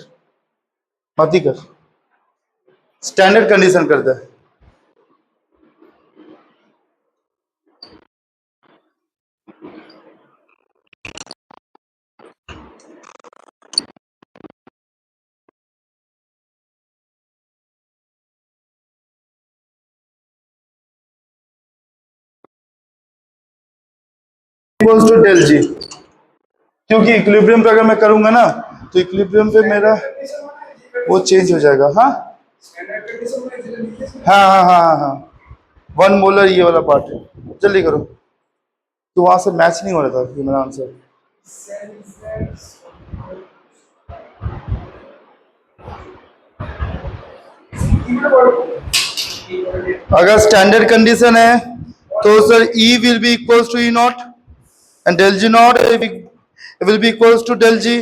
मत ही कर, स्टैंडर्ड कंडीशन करता है। इक्वल्स टू डेल जी, क्योंकि इक्विलिब्रियम पे अगर मैं करूंगा ना तो इक्विलिब्रियम पे मेरा वो चेंज हो जाएगा। हाँ हाँ हाँ हाँ हाँ 1 मोलर ये वाला पार्ट है। जल्दी करो, तो वहां से मैच नहीं हो रहा था ये मेरा आंसर। अगर स्टैंडर्ड कंडीशन है तो sir E will be equals to E naught and del G naught will be equals to del G.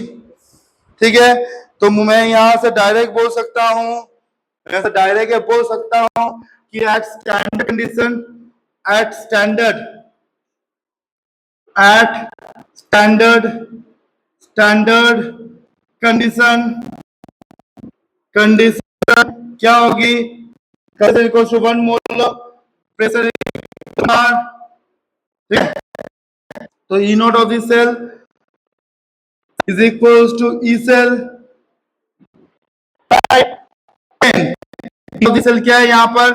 ठीक है, तो मैं यहां से डायरेक्ट बोल सकता हूं, मैं से डायरेक्ट बोल सकता हूं कि at standard condition, at standard standard condition क्या होगी? Pressure equals to 1 mole pressure, तो E naught of this cell is equals to E cell. Cell क्या है यहाँ पर?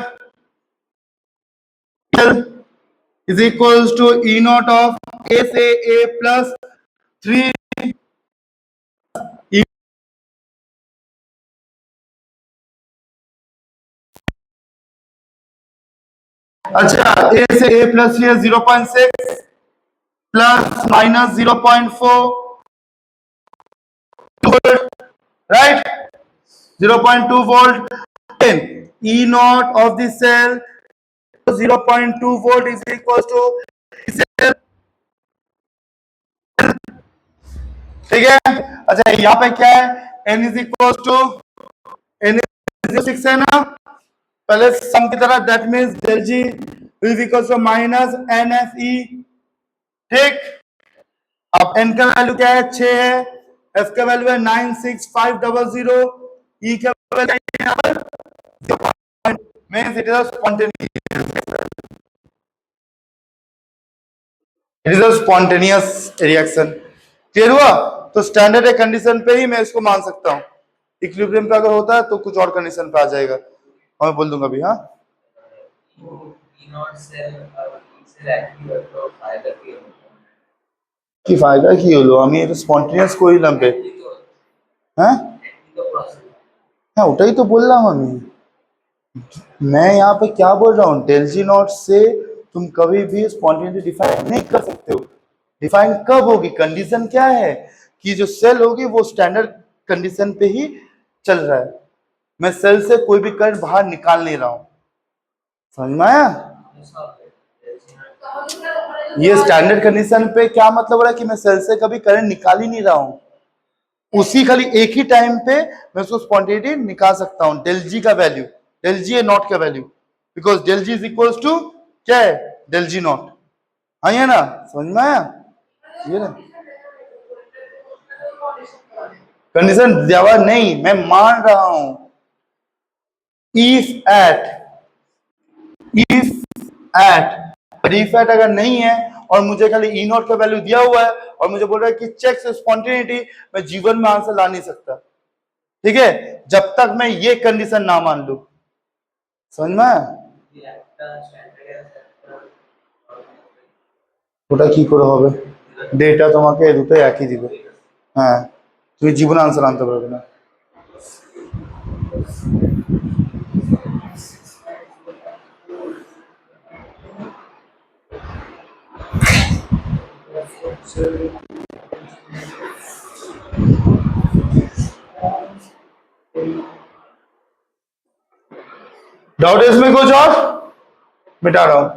Is equals to E naught of A से A प्लस 3। अच्छा A से A plus 3 0.6 plus minus 0.4 right, 0.2 volt. E naught of the cell 0.2 volt is equals to cell. ठीक है, अच्छा यहाँ पे क्या है? n is equals to n is 6 है ना, पहले सम की तरह, that means del g will be equals to minus NFE। ठीक, अब n का वैल्यू क्या है? 6 है, f का वैल्यू है 96500, e का वैल्यू यहाँ पर means it is a spontaneous reaction. Clear हुआ? तो स्टैंडर्ड कंडीशन पे ही मैं इसको मान सकता हूँ, इक्विलिब्रियम पे अगर होता है तो कुछ और कंडीशन पे आ जाएगा, और मैं बोल दूंगा अभी। हाँ কি ফায়দা কি হলো? আমি এটা স্পন্টেনিয়াস করিলাম বে। হ্যাঁ হ্যাঁ ওটাই তো বললাম আমি। मैं यहाँ पे क्या बोल रहा हूँ, डेल जी नॉट से तुम कभी भी स्पॉन्टेनिटी डिफाइन नहीं कर सकते हो। डिफाइन कब होगी? कंडीशन क्या है कि जो सेल होगी वो स्टैंडर्ड कंडीशन पे ही चल रहा है, मैं सेल से कोई भी करंट बाहर निकाल नहीं रहा हूं। समझ में आया? ये स्टैंडर्ड कंडीशन पे क्या मतलब हो रहा है कि मैं सेल से कभी करंट निकाल ही नहीं रहा हूं, उसी खाली एक ही टाइम पे मैं उसको स्पॉन्टेनिटी निकाल सकता हूं, डेल जी का वैल्यू, डेल जी नॉट का value, because del G is equals to क्या है? Del G naught. आइए ना, समझ में आया? ये ना कंडीशन जवाब नहीं, मैं मान रहा हूं। इफ एट अगर नहीं है और मुझे खाली ई नॉट का वैल्यू दिया हुआ है और मुझे बोल रहा है कि चेक स्पॉन्टेनिटी, मैं जीवन में आंसर ला नहीं सकता। ठीक है, जब तक मैं ये कंडीशन ना मान लू। समझ में? ওটা কি করে হবে? ডেটা তোমাকে দুটোই একই দিবে। হ্যাঁ, তুমি জীবনে আনসার আনতে পারবে না। डाउट है इसमें कुछ और? मिटा रहा हूं।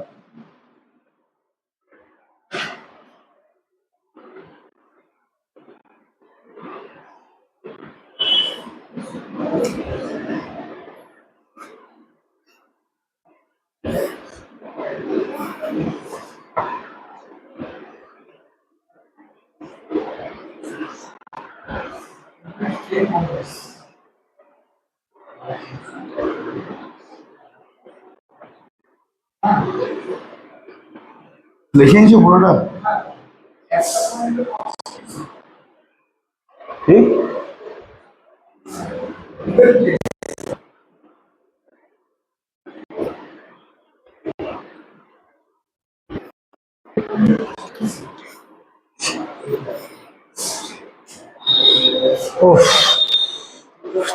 लिखेंगे जो बोल रहा ठीक।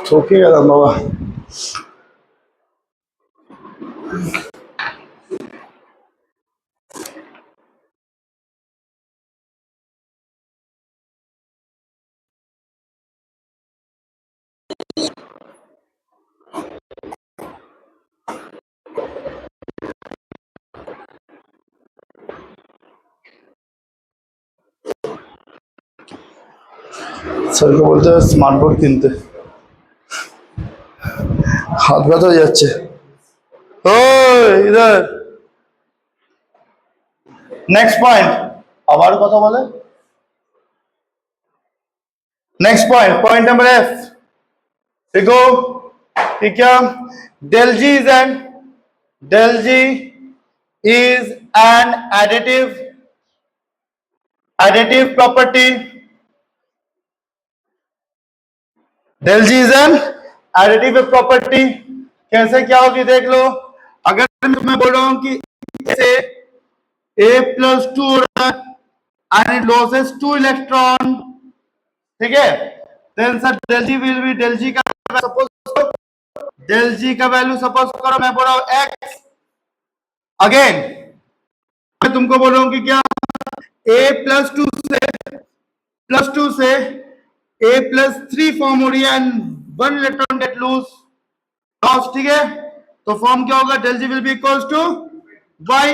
ठोकेगा ना बाबा। सर को बोलते हैं स्मार्ट बोर्ड किनते, हाथ ব্যথা হয়ে যাচ্ছে। इधर नेक्स्ट पॉइंट আবার কথা বলে। Next point, point number F. देखो ठीक है, del G is an additive property. Del G is an additive property. कैसे क्या होगी देख लो। अगर मैं बोल रहा हूं कि इसे a प्लस 2 हो रहा है एंड इट लॉसेस 2 इलेक्ट्रॉन, ठीक है, then sir del G will be, del G का सपोज, डेल जी का वैल्यू सपोज करो मैं बोल रहा हूं x। अगेन मैं तुमको बोल रहा हूं कि क्या a प्लस टू से a प्लस 3 फॉर्म हो रही है एंड 1 इलेक्ट्रॉन गेट लॉस, ठीक है। तो फॉर्म क्या होगा, del G will be equals to y।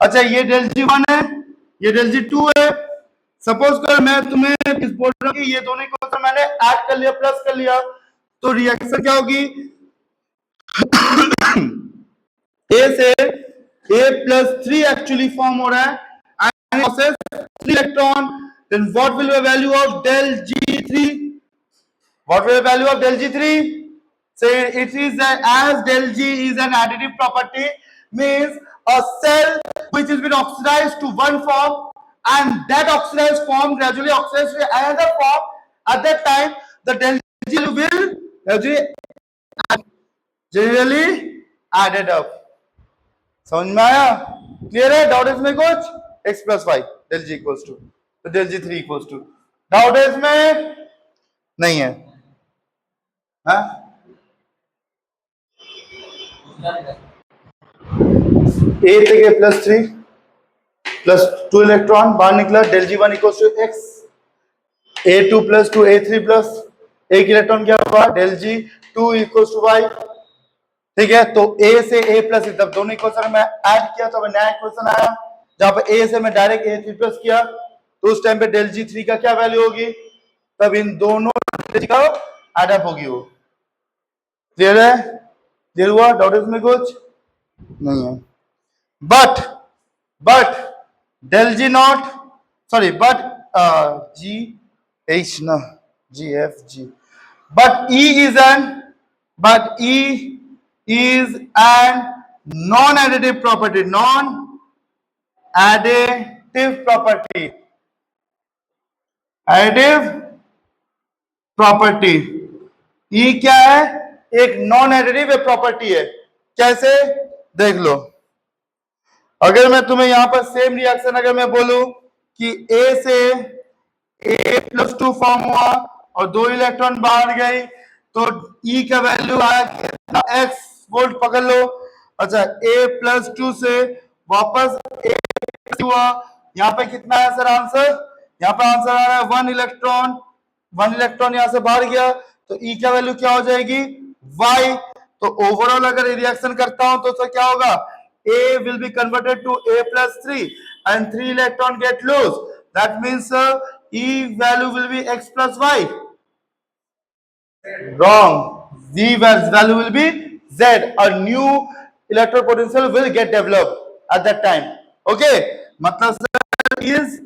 अच्छा ये डेल जी 1 है, ये डेल जी 2 है। सपोज कर मैं तुम्हें इस बोल रहा हूं कि ये दोनों इक्वेशन मैंने ऐड कर लिया, प्लस कर लिया, तो रिएक्शन क्या होगी, ए से a प्लस 3 एक्चुअली फॉर्म हो रहा है and losses 3 electron, then what will be value of del G3? What will the value of del G3? Say it is as del G is an additive property, means a cell which has been oxidized to one form and that oxidized form gradually oxidizes to another form. At that time, the del G will generally added up. समझ में आया? Clear है? Doubt है इसमें कुछ? x plus Y del G equals to, तो del G 3 equals to, doubt है इसमें? नहीं है? हाँ? ए थे प्लस 3 प्लस 2 इलेक्ट्रॉन बाहर निकला, del G 1 equals to x. A2 plus 2 A3 plus 1 electron क्या हुआ, del G 2 equals to y, ठीक है। तो A से A प्लस जब दोनों इक्वेशन में ऐड किया तो नया इक्वेशन आया, जहां पे A से मैं डायरेक्ट A3 प्लस किया, तो उस टाइम पे डेल जी 3 का क्या वैल्यू होगी, तब इन दोनों का एड अप होगी वो। क्लियर है? क्लियर हुआ? डाउट इसमें कुछ नहीं है? but del G naught, sorry, but G H no G F G, but E is an non-additive property, additive property। E क्या है, एक नॉन एडिटिव प्रॉपर्टी है। कैसे देख लो, अगर मैं तुम्हें यहां पर सेम रिएक्शन अगर मैं बोलूं कि A से A प्लस 2 फॉर्म हुआ और 2 इलेक्ट्रॉन बाहर गई, तो E का वैल्यू आया x वोल्ट पकड़ लो। अच्छा A+2 से वापस A हुआ, यहाँ पे कितना है सर आंसर? यहाँ पे आंसर आ रहा है 1 इलेक्ट्रॉन। 1 इलेक्ट्रॉन यहाँ से बाहर गया, तो E का वैल्यू क्या हो जाएगी? Y। तो ओवरऑल अगर रिएक्शन करता हूं तो सर क्या होगा? A will be converted to A+3 and 3 electron get loose. That means E value will be x plus y. Wrong. Z value will be Z. A new electron potential will get developed at that time. Okay. मतलब sir is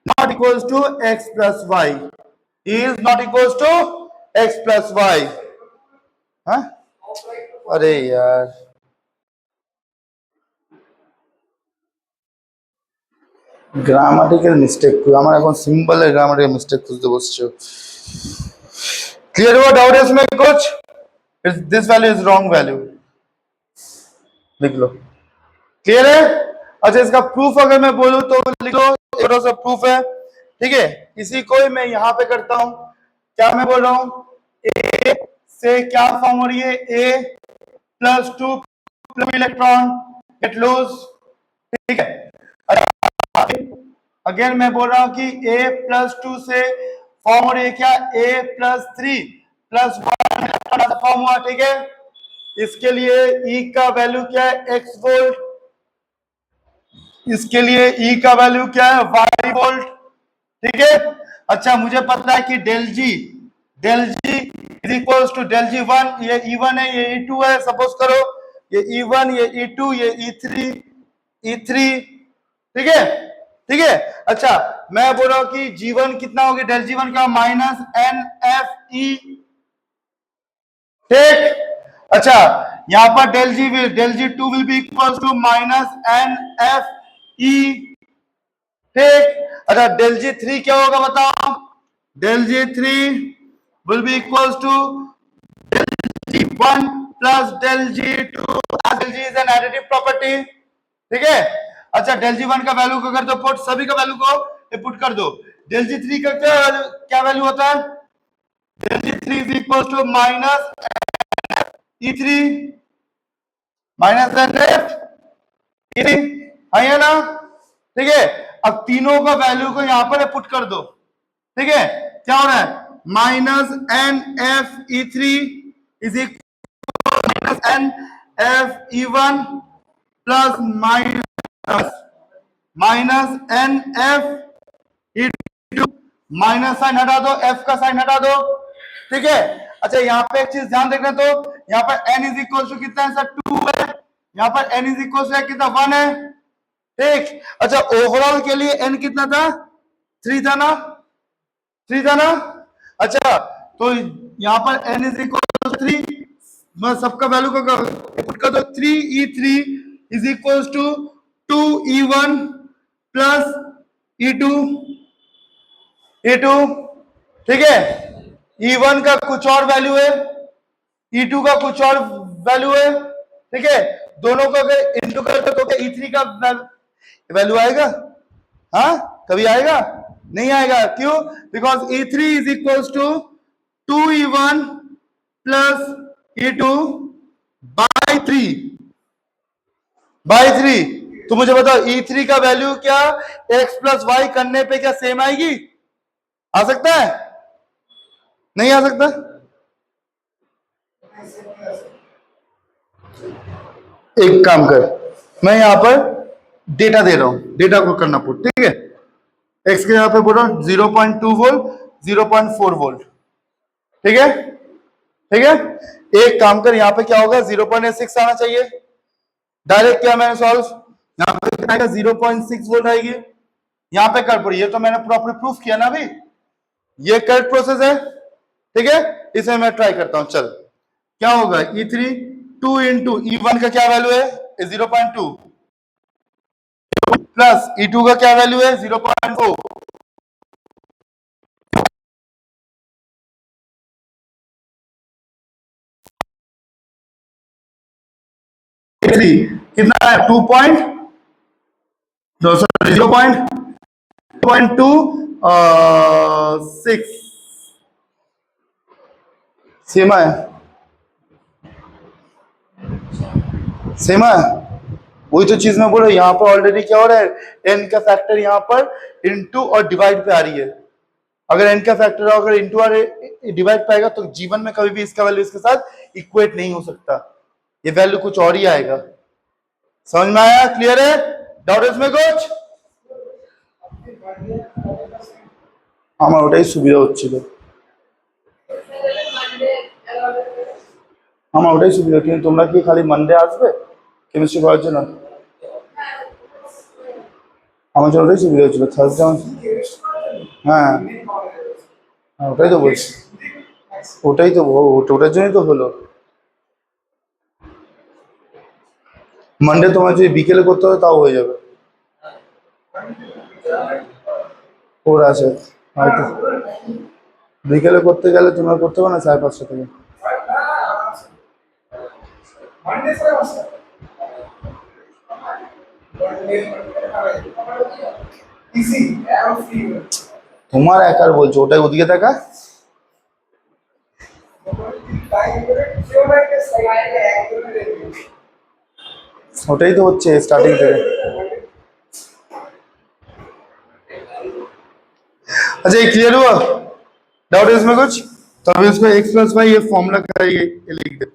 not equals to x plus y. E is not equals to x plus y. हाँ? अरे यार, grammatical mistake আমার এখন সিম্বলের grammatical mistake খুঁজতে বসছো। Clear हुआ doubt है इसमें कुछ? This value is wrong value, लिख लो। क्लियर है? अच्छा इसका प्रूफ अगर मैं बोलूं तो लिख लो, थोड़ा सा प्रूफ है, ठीक है। इसी को ही मैं यहाँ पे करता हूं। क्या मैं बोल रहा हूं? ए से क्या फॉर्म हो रही है? A+2 इलेक्ट्रॉन गेट लूज, ठीक है। अगेन मैं बोल रहा हूं कि A+2 से फॉर्म हो रही है क्या? A+3+1 फॉर्म हुआ, ठीक है। इसके लिए E का वैल्यू क्या है? x volt. इसके लिए E का वैल्यू क्या है? y वोल्ट, ठीक है। अच्छा मुझे पता है कि del G is equals to del G1, ये E1 है, ये E2 है, सपोज करो ये E1, ये E2, ये E3, ठीक है, ठीक है। अच्छा मैं बोल रहा हूं कि G1 कितना हो गया? डेल G1 का -NFE, ठीक। अच्छा यहां पर del G2 will be equals to -NFE, ठीक। अच्छा डेल G3 क्या होगा बताओ? Del G3 will be equals to del G1 plus del G2, as del G is an additive property, ठीक है। अच्छा डेल G1 का वैल्यू को कर दो पुट, सभी का वैल्यू को पुट कर दो। डेल G3 का क्या वैल्यू होता है? Del G3 is equals to minus E3 minus E3, है ना, ठीक है। अब तीनों का वैल्यू को यहां पर पुट कर दो, ठीक है। क्या हो रहा है? -NFE3 is equal NFE1 plus -NFE2, minus sign हटा दो, F का साइन हटा दो, ठीक है। अच्छा यहाँ पे एक चीज ध्यान देखना, तो यहाँ पर n इज इक्वल टू कितना है सर? 2 है। यहाँ पर n इज इक्वल टू कितना? 1 है, ठीक। अच्छा ओवरऑल के लिए n कितना था? 3 था ना, 3 था ना। अच्छा तो यहाँ पर n इज इक्वल टू 3, मैं सबका वैल्यू को पुट कर दो। 3E3 is equal to 2E1 plus E2, ठीक है। E1 का कुछ और वैल्यू है, E2 का कुछ और वैल्यू है, ठीक है। दोनों को अगर इंटू करते तो क्या E3 का वैल्यू आएगा? हाँ कभी आएगा? नहीं आएगा, क्यों? Because E3 is equals to 2E1 plus E2 by 3। तो मुझे बताओ E3 का वैल्यू क्या x प्लस वाई करने पे क्या सेम आएगी? आ सकता है? नहीं आ सकता। एक काम कर, मैं यहां पर डेटा दे रहा हूं, डेटा को करना पुट, ठीक है। एक्स के यहां पे बोल रहा हूं 0.2 वोल्ट, 0.4 वोल्ट, ठीक है, ठीक है। एक काम कर, यहां पे क्या होगा? 0.6 आना चाहिए। डायरेक्ट क्या मैंने सॉल्व, यहां पे कितना आएगा? 0.6 वोल्ट आएगी। यहां पे कर पड़ी, ये तो मैंने प्रॉपर प्रूफ किया ना अभी, ये करेक्ट प्रोसेस है, ठीक है। इसे मैं ट्राई करता हूं, चल क्या होगा? E3 2 इंटू E1 का क्या वैल्यू है? 0.2 प्लस E2 का क्या वैल्यू है? 0.4, कितना है? 0.2 6, सेम है, सेम है। वही तो चीज मैं बोल रहा हूँ, यहाँ पर ऑलरेडी क्या हो रहा है, एन का फैक्टर यहाँ पर इनटू और डिवाइड पे आ रही है। अगर एन का फैक्टर अगर इनटू और डिवाइड पाएगा तो जीवन में कभी भी इसका वैल्यू इसके साथ इक्वेट नहीं हो सकता, ये वैल्यू कुछ और ही आएगा। समझ में आया? क्लियर है? डाउट इसमें कुछ? আমার ওটাই সুবিধা হচ্ছিল, আমার ওটাই সুবিধা। কিন্তু তোমরা কি খালি মানডে আসবে কেমিস্ট্রি করার জন্য? আমার জন্য ওটাই সুবিধা হচ্ছিল, থার্সডে। হ্যাঁ হ্যাঁ, ওটাই তো বলছি, ওটাই তো ওটার জন্যই তো হলো। মানডে তোমার যদি বিকেলে করতে হবে তাও হয়ে যাবে, ওর আছে হয়তো। বিকেলে করতে গেলে তোমরা করতে পারো না 5:30 থেকে। তোমার একার বলছো, ওটাই ওদিকে দেখা। ওটাই তো হচ্ছে স্টাर्टिंग থেকে। अच्छा ये क्लियर हुआ? डाउट है इसमें कुछ? तो अभी उसको x प्लस वाई ये फॉर्मूला कराइए, ये लिख दे।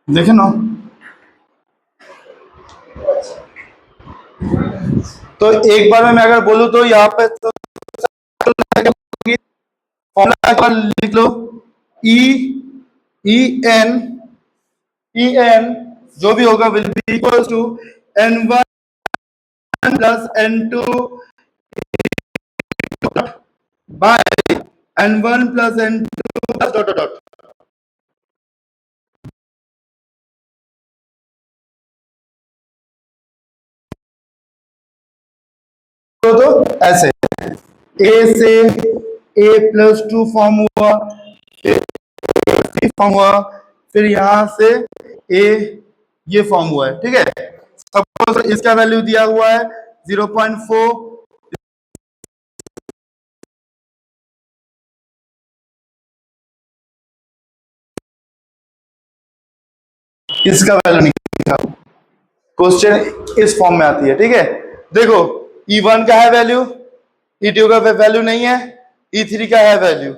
देखे ना, तो एक बार में मैं अगर बोलूं तो यहाँ पे तो फॉर्मूला एक बार लिख लो, ई ई एन जो भी होगा will be equal to n1 plus n2 by n1 plus n2 plus dot dot. तो ऐसे a से a प्लस 2 फॉर्म हुआ, फिर फॉर्म हुआ, फिर यहां से a ये फॉर्म हुआ है। ठीक है, सपोज इसका वैल्यू दिया हुआ है 0.4, इसका वैल्यू निकला। क्वेश्चन इस फॉर्म में आती है। ठीक है, देखो E1 का है वैल्यू, E2 का वैल्यू नहीं है, E3 का है वैल्यू।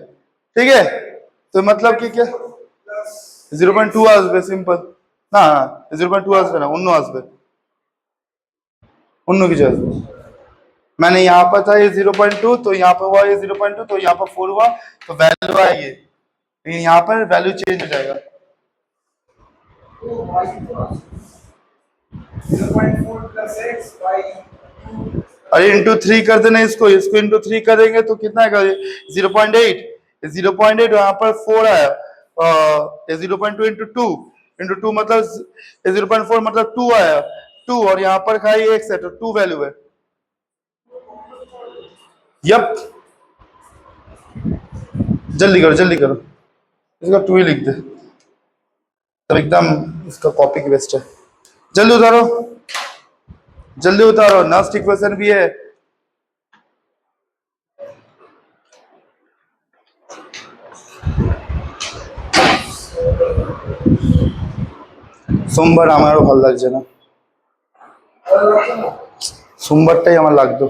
ठीक है, तो मतलब कि क्या 0.2 আসবে সিম্পল না, 0.2 আসবে না, অন্য আসবে, অন্য কিছু আসবে। मैंने यहाँ पर था ये 0.2, तो यहाँ पर हुआ ये 0.2, तो यहाँ पर 4 हुआ, तो वैल्यू है ये, लेकिन यहाँ पर वैल्यू चेंज हो जाएगा। 0.4 प्लस x बाई, अरे इंटू 3 कर देना, इसको इसको इंटू 3 करेंगे तो कितना आएगा 0.8, 0.8 यहाँ पर 4 आया, 0.2 इंटू 2 इंटू 2 मतलब 0.4 मतलब 2 आया, 2 और यहाँ पर खाई x है तो 2 वैल्यू है। यप, जल्दी करो जल्दी करो, इसका 2 ही लिख दे, तब एकदम इसका कॉपी की बेस्ट है। जल्दी उतारो जल्दी उतारो, नेक्स्ट इक्वेशन भी है। সোমবার আমারও ভালো লাগছে না, সোমবারটাই আমার লাগতো।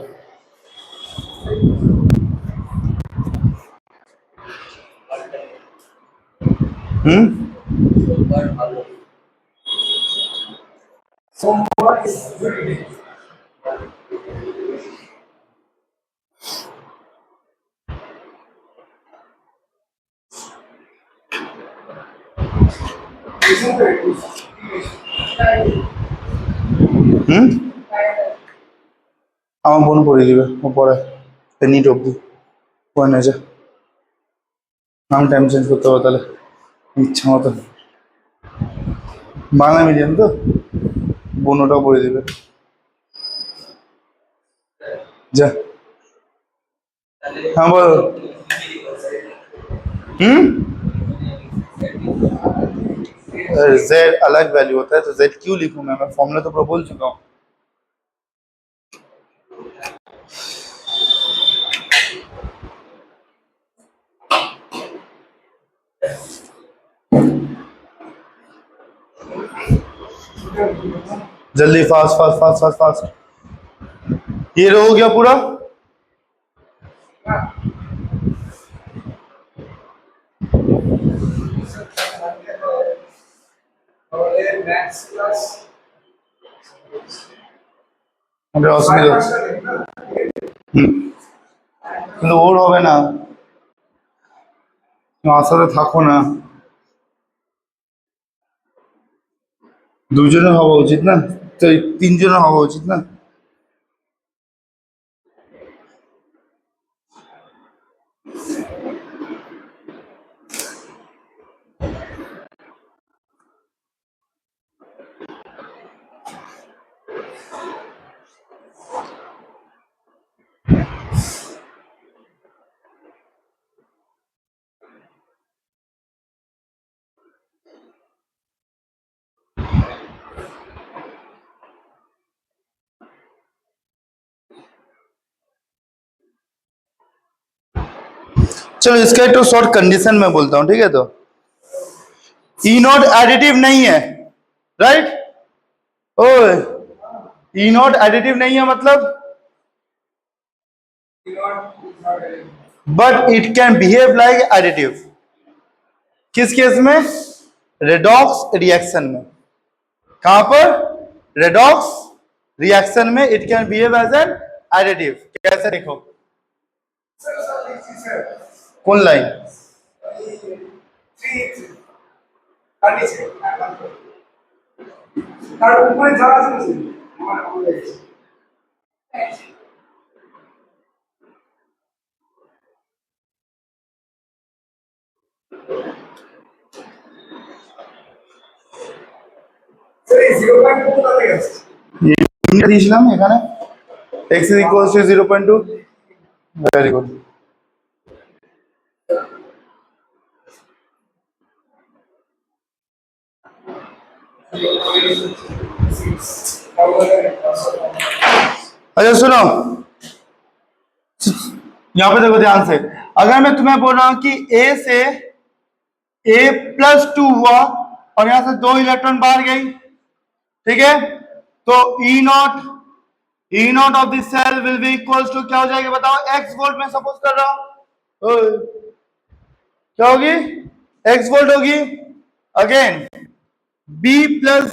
আমার বোন পড়িয়ে দিবে, ও পড়ায় নিট অব্দি, পড়ে নিয়ে যা, আমি টাইম চেঞ্জ করতে হবে তাহলে ইচ্ছা মতো। বাংলা মিডিয়াম তো, বোন ওটাও পড়ে দিবে, যা। हाँ बोलो। जेड अलग वैल्यू होता है, तो जेड क्यों लिखूं मैं फॉर्मूला तो पूरा बोल चुका हूँ। जल्दी, fast fast fast fast fast. ये हो गया पूरा। অসুবিধা কিন্তু ওর হবে না, আমার সাথে থাকো না, দুজনের হওয়া উচিত না, তো তিনজনের হওয়া উচিত না। चलो इसका एक तो शॉर्ट कंडीशन में बोलता हूं, ठीक है। तो ई नॉट एडिटिव नहीं है, right. Oh E naught additive नहीं है मतलब, but it can behave like additive. किस केस में? रेडॉक्स रिएक्शन में। कहां पर? रेडॉक्स रिएक्शन में it can behave as an additive. कैसे देखो, कौन लाइन? দিয়েছিলাম এখানে x is equals to 0.2। Very good. अच्छा सुनो, यहां पे देखो ध्यान से, अगर मैं तुम्हें बोल रहा हूं कि a से a+2 हुआ और यहां से 2 इलेक्ट्रॉन बाहर गई, ठीक है, तो E naught of this cell will be equals to क्या हो जाएगा बताओ? x वोल्ट में सपोज कर रहा हूं, क्या होगी? x वोल्ट होगी। अगेन B+3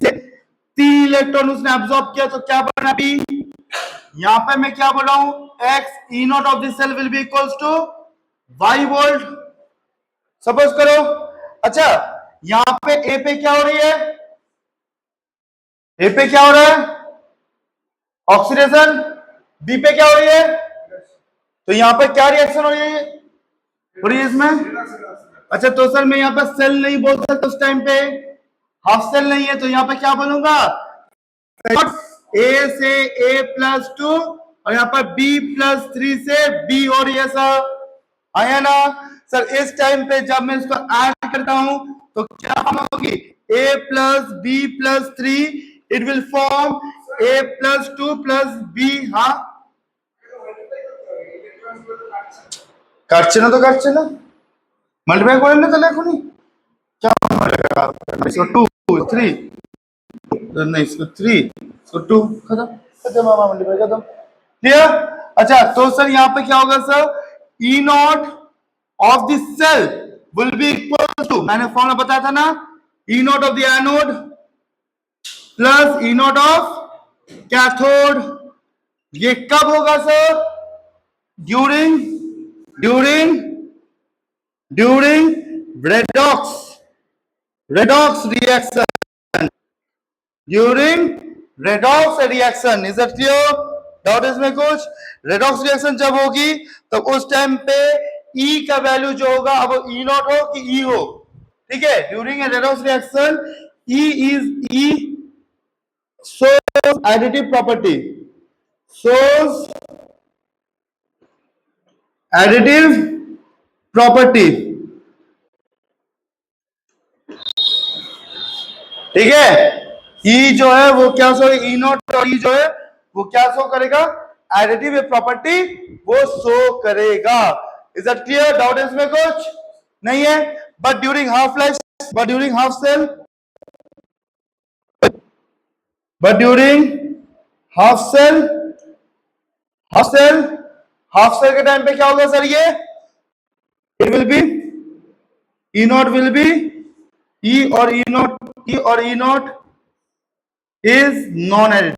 से 3 इलेक्ट्रॉन उसने एब्सॉर्ब किया, तो क्या बना B? यहां पे मैं क्या बोल रहा हूं? x E naught of this cell will be equals to y volt, suppose करो। अच्छा यहां पे A पे क्या हो रही है? A पे क्या हो रहा है? ऑक्सीडेशन। B पे क्या हो रही है? तो यहां पे क्या रिएक्शन हो रही है? हो रही है इसमें। अच्छा तो सर मैं यहां पे सेल नहीं बोल सकता उस टाइम पे, हाफ सेल नहीं है, तो यहां पे क्या बोलूंगा? A से A+2 और यहाँ पर B+3 से B हो रही है सर, आया ना सर? इस टाइम पे जब मैं इसको ऐड करता हूं तो क्या होगी? A+B+3 it will form A+2+B। हाँ কাটছে না তো, কাটছে না, মাল্টিপ্লাই করেন না তাহলে এখনই क्या इसको 2 3 नहीं, इसको 3 इसको 2 खत्म खत्म, मामा मल्टीप्लाई खत्म, क्लियर। अच्छा तो सर यहाँ पे क्या होगा sir? E naught of the cell will be equal to, मैंने फॉर्मूला बताया था ना, E naught of the anode plus E naught of cathode. ये कब होगा sir? During redox reaction, during redox reaction, is that clear? Doubt इसमें कुछ? Redox reaction जब होगी तब उस टाइम पे E का वैल्यू जो होगा, अब E नॉट हो कि E हो, ठीक है, during a redox reaction E shows additive property, shows additive property, ठीक है। ई जो है वो क्या शो, ई नॉट और ई जो है वो क्या शो करेगा? एडिटिव प्रॉपर्टी वो शो करेगा। Is that clear? डाउट इसमें कुछ नहीं है। But during half life, but during half cell but during half cell, half cell, half cell के टाइम पे क्या होगा सर? ये it will be E naught will be E और ई नॉट, ई और E naught is non additive.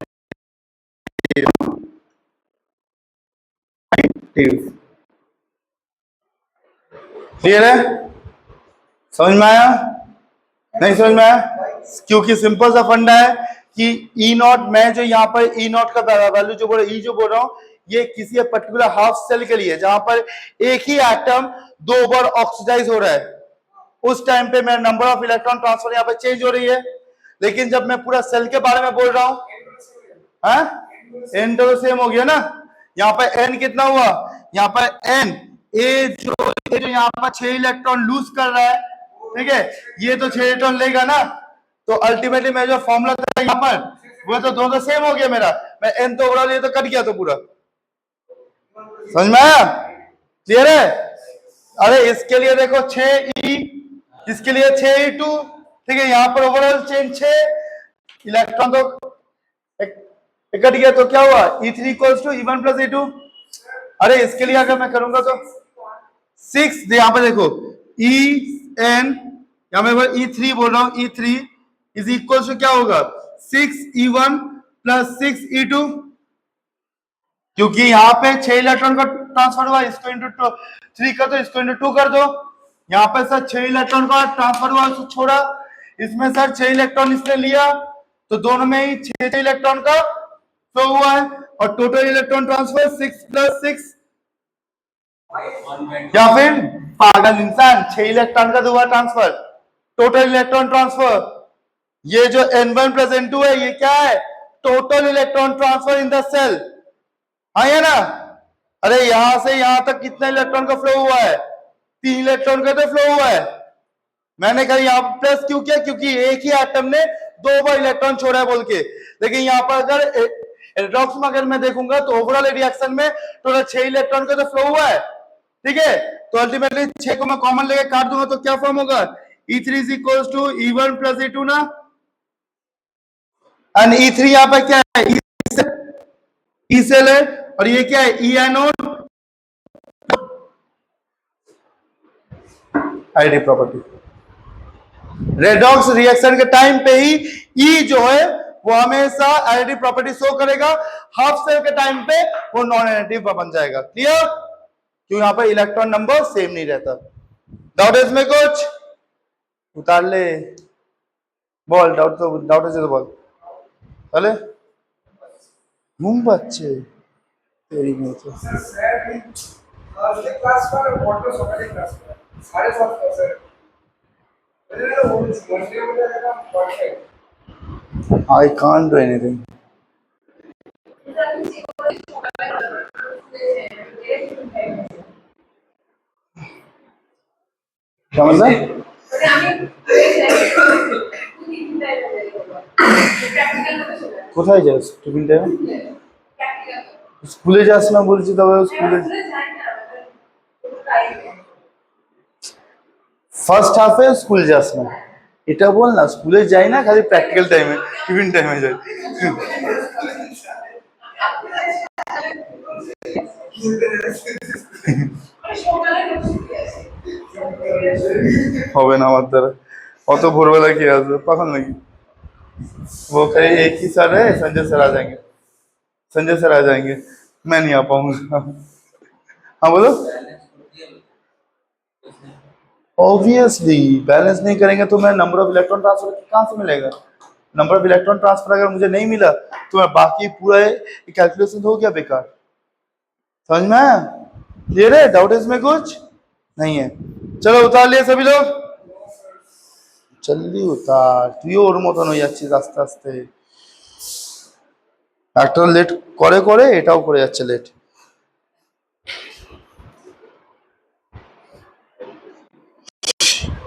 Clear है? समझ में आया? नहीं समझ में आया? क्योंकि सिंपल सा फंडा है कि ई नॉट, मैं जो यहाँ पर ई नॉट का वैल्यू जो बोल रहा हूँ, ई जो बोल रहा हूँ, ये किसी पर्टिकुलर हाफ सेल के लिए जहां पर एक ही एटम दो बार ऑक्सीडाइज हो रहा है, उस टाइम पे मेरा नंबर ऑफ इलेक्ट्रॉन ट्रांसफर यहाँ पर चेंज हो रही है। लेकिन जब मैं पूरा सेल के बारे में बोल रहा हूँ, एन तो सेम हो गया ना। यहाँ पर एन कितना हुआ? यहाँ पर एन ए जो यहाँ पर 6 इलेक्ट्रॉन लूज कर रहा है, ठीक है, ये तो 6 इलेक्ट्रॉन लेगा ना, तो अल्टीमेटली मैं जो फॉर्मूला था यहाँ पर वो तो दोनों सेम हो गया मेरा। मैं एन तो ओवरऑल ये तो कट गया तो पूरा। समझ में आया? क्लियर है? अरे इसके लिए देखो 6E, इसके लिए 6E2, ठीक है, यहाँ पर ओवरऑल चेंज 6 इलेक्ट्रॉन तो कट गया, तो क्या हुआ? E3 equals to E1 plus E2। अरे इसके लिए अगर मैं करूंगा तो 6, यहाँ पे देखो En, यहाँ मैं E3 बोल रहा हूँ, E3 इज इक्वल टू क्या होगा? 6E1 प्लस 6E2, क्योंकि यहाँ पे 6 इलेक्ट्रॉन का ट्रांसफर हुआ, इसको इंटू 3 कर दो, इसको इंटू 2 कर दो। यहाँ पे सर 6 इलेक्ट्रॉन का ट्रांसफर हुआ, उसको छोड़ा, इसमें सर 6 इलेक्ट्रॉन इसने लिया, तो दोनों में ही 6 इलेक्ट्रॉन का फ्लो हुआ है, और टोटल इलेक्ट्रॉन ट्रांसफर 6 प्लस 6, या फिर पागल इंसान 6 इलेक्ट्रॉन का हुआ ट्रांसफर, टोटल इलेक्ट्रॉन ट्रांसफर। ये जो N1 प्लस N2 है, ये क्या है? Total electron transfer in the cell, है ना? अरे यहां से यहां तक कितने इलेक्ट्रॉन का फ्लो हुआ है? 3 इलेक्ट्रॉन का तो फ्लो हुआ है। मैंने कहा यहाँ प्लस क्यों किया? क्योंकि एक ही एटम ने 2 बार इलेक्ट्रॉन छोड़ा है बोल के। लेकिन यहाँ पर अगर रेडॉक्स में अगर मैं देखूंगा तो ओवरऑल रिएक्शन में टोटल 6 इलेक्ट्रॉन का तो फ्लो हुआ है, ठीक है, तो अल्टीमेटली 6 को मैं कॉमन लेके काट दूंगा तो क्या फॉर्म होगा? E3 is equal to E1 plus E2 ना, एंड E3 यहाँ पर क्या है? ई सेल है, और ये क्या है? E anode, ID property. Redox reaction के टाइम पे ही ई जो है वो हमेशा आईडी प्रॉपर्टी शो करेगा, हाफ सेल के टाइम पे वो नॉन एडिटिव बन जाएगा। क्लियर? क्यों? यहाँ पर इलेक्ट्रॉन नंबर सेम नहीं रहता। डाउट है इसमें कुछ? उतार ले, बोल डाउट, तो डाउट है तो बोल। चले घूम बच्चे तेरी में तो क्लास पर वाटर सकाळी क्लास पर 7:30 I can't do anything. क्या मतलब? কোথায় যাস? টিফিন টাইমে স্কুলে যাস না বলছি, তবে স্কুলে ফার্স্ট হাফে স্কুল যাস না, এটা বল না। স্কুলে যাই না, খালি প্র্যাকটিক্যাল টাইমে, টিফিন টাইমে যাই। হবে না আমার দ্বারা, অত ভোরবেলা কি আসবে পাখন নাকি? वो कहे एक ही सर है, संजय सर आ जाएंगे, संजय सर आ जाएंगे, मैं नहीं आ पाऊंगा। हाँ बोलो। ऑब्वियसली बैलेंस नहीं करेंगे तो मैं नंबर ऑफ इलेक्ट्रॉन ट्रांसफर कहाँ से मिलेगा? नंबर ऑफ इलेक्ट्रॉन ट्रांसफर अगर मुझे नहीं मिला तो मैं बाकी पूरा कैलकुलेशन हो गया बेकार। समझ में आया? क्लियर है? डाउट इसमें कुछ नहीं है? चलो उतार लिए सभी लोग, जल्दी उतार, তুই ওর মতন হয়ে যাচ্ছিস আস্তে আস্তে। একটা লেট করে করে এটাও করে যাচ্ছে লেট।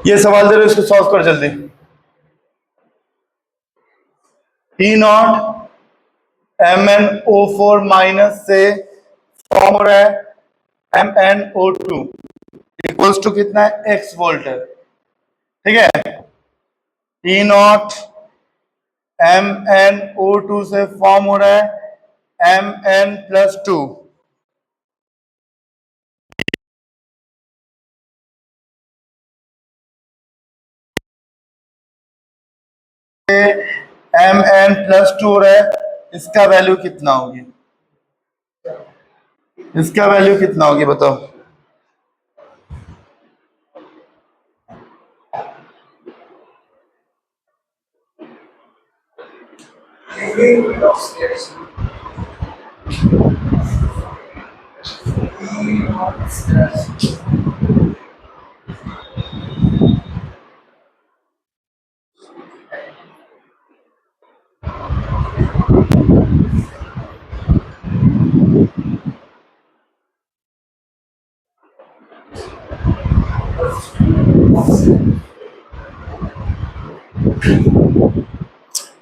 ये सवाल दे रहे, इसको सॉल्व कर जल्दी। E नॉट MnO4 माइनस से फॉर्म हो रहा है MnO2 इक्वल्स टू कितना है? X वोल्ट है, ठीक है। E नॉट MnO2 से फॉर्म हो रहा है Mn+2। Mn+2 हो रहा है, इसका वैल्यू कितना होगी? इसका वैल्यू कितना होगी बताओ?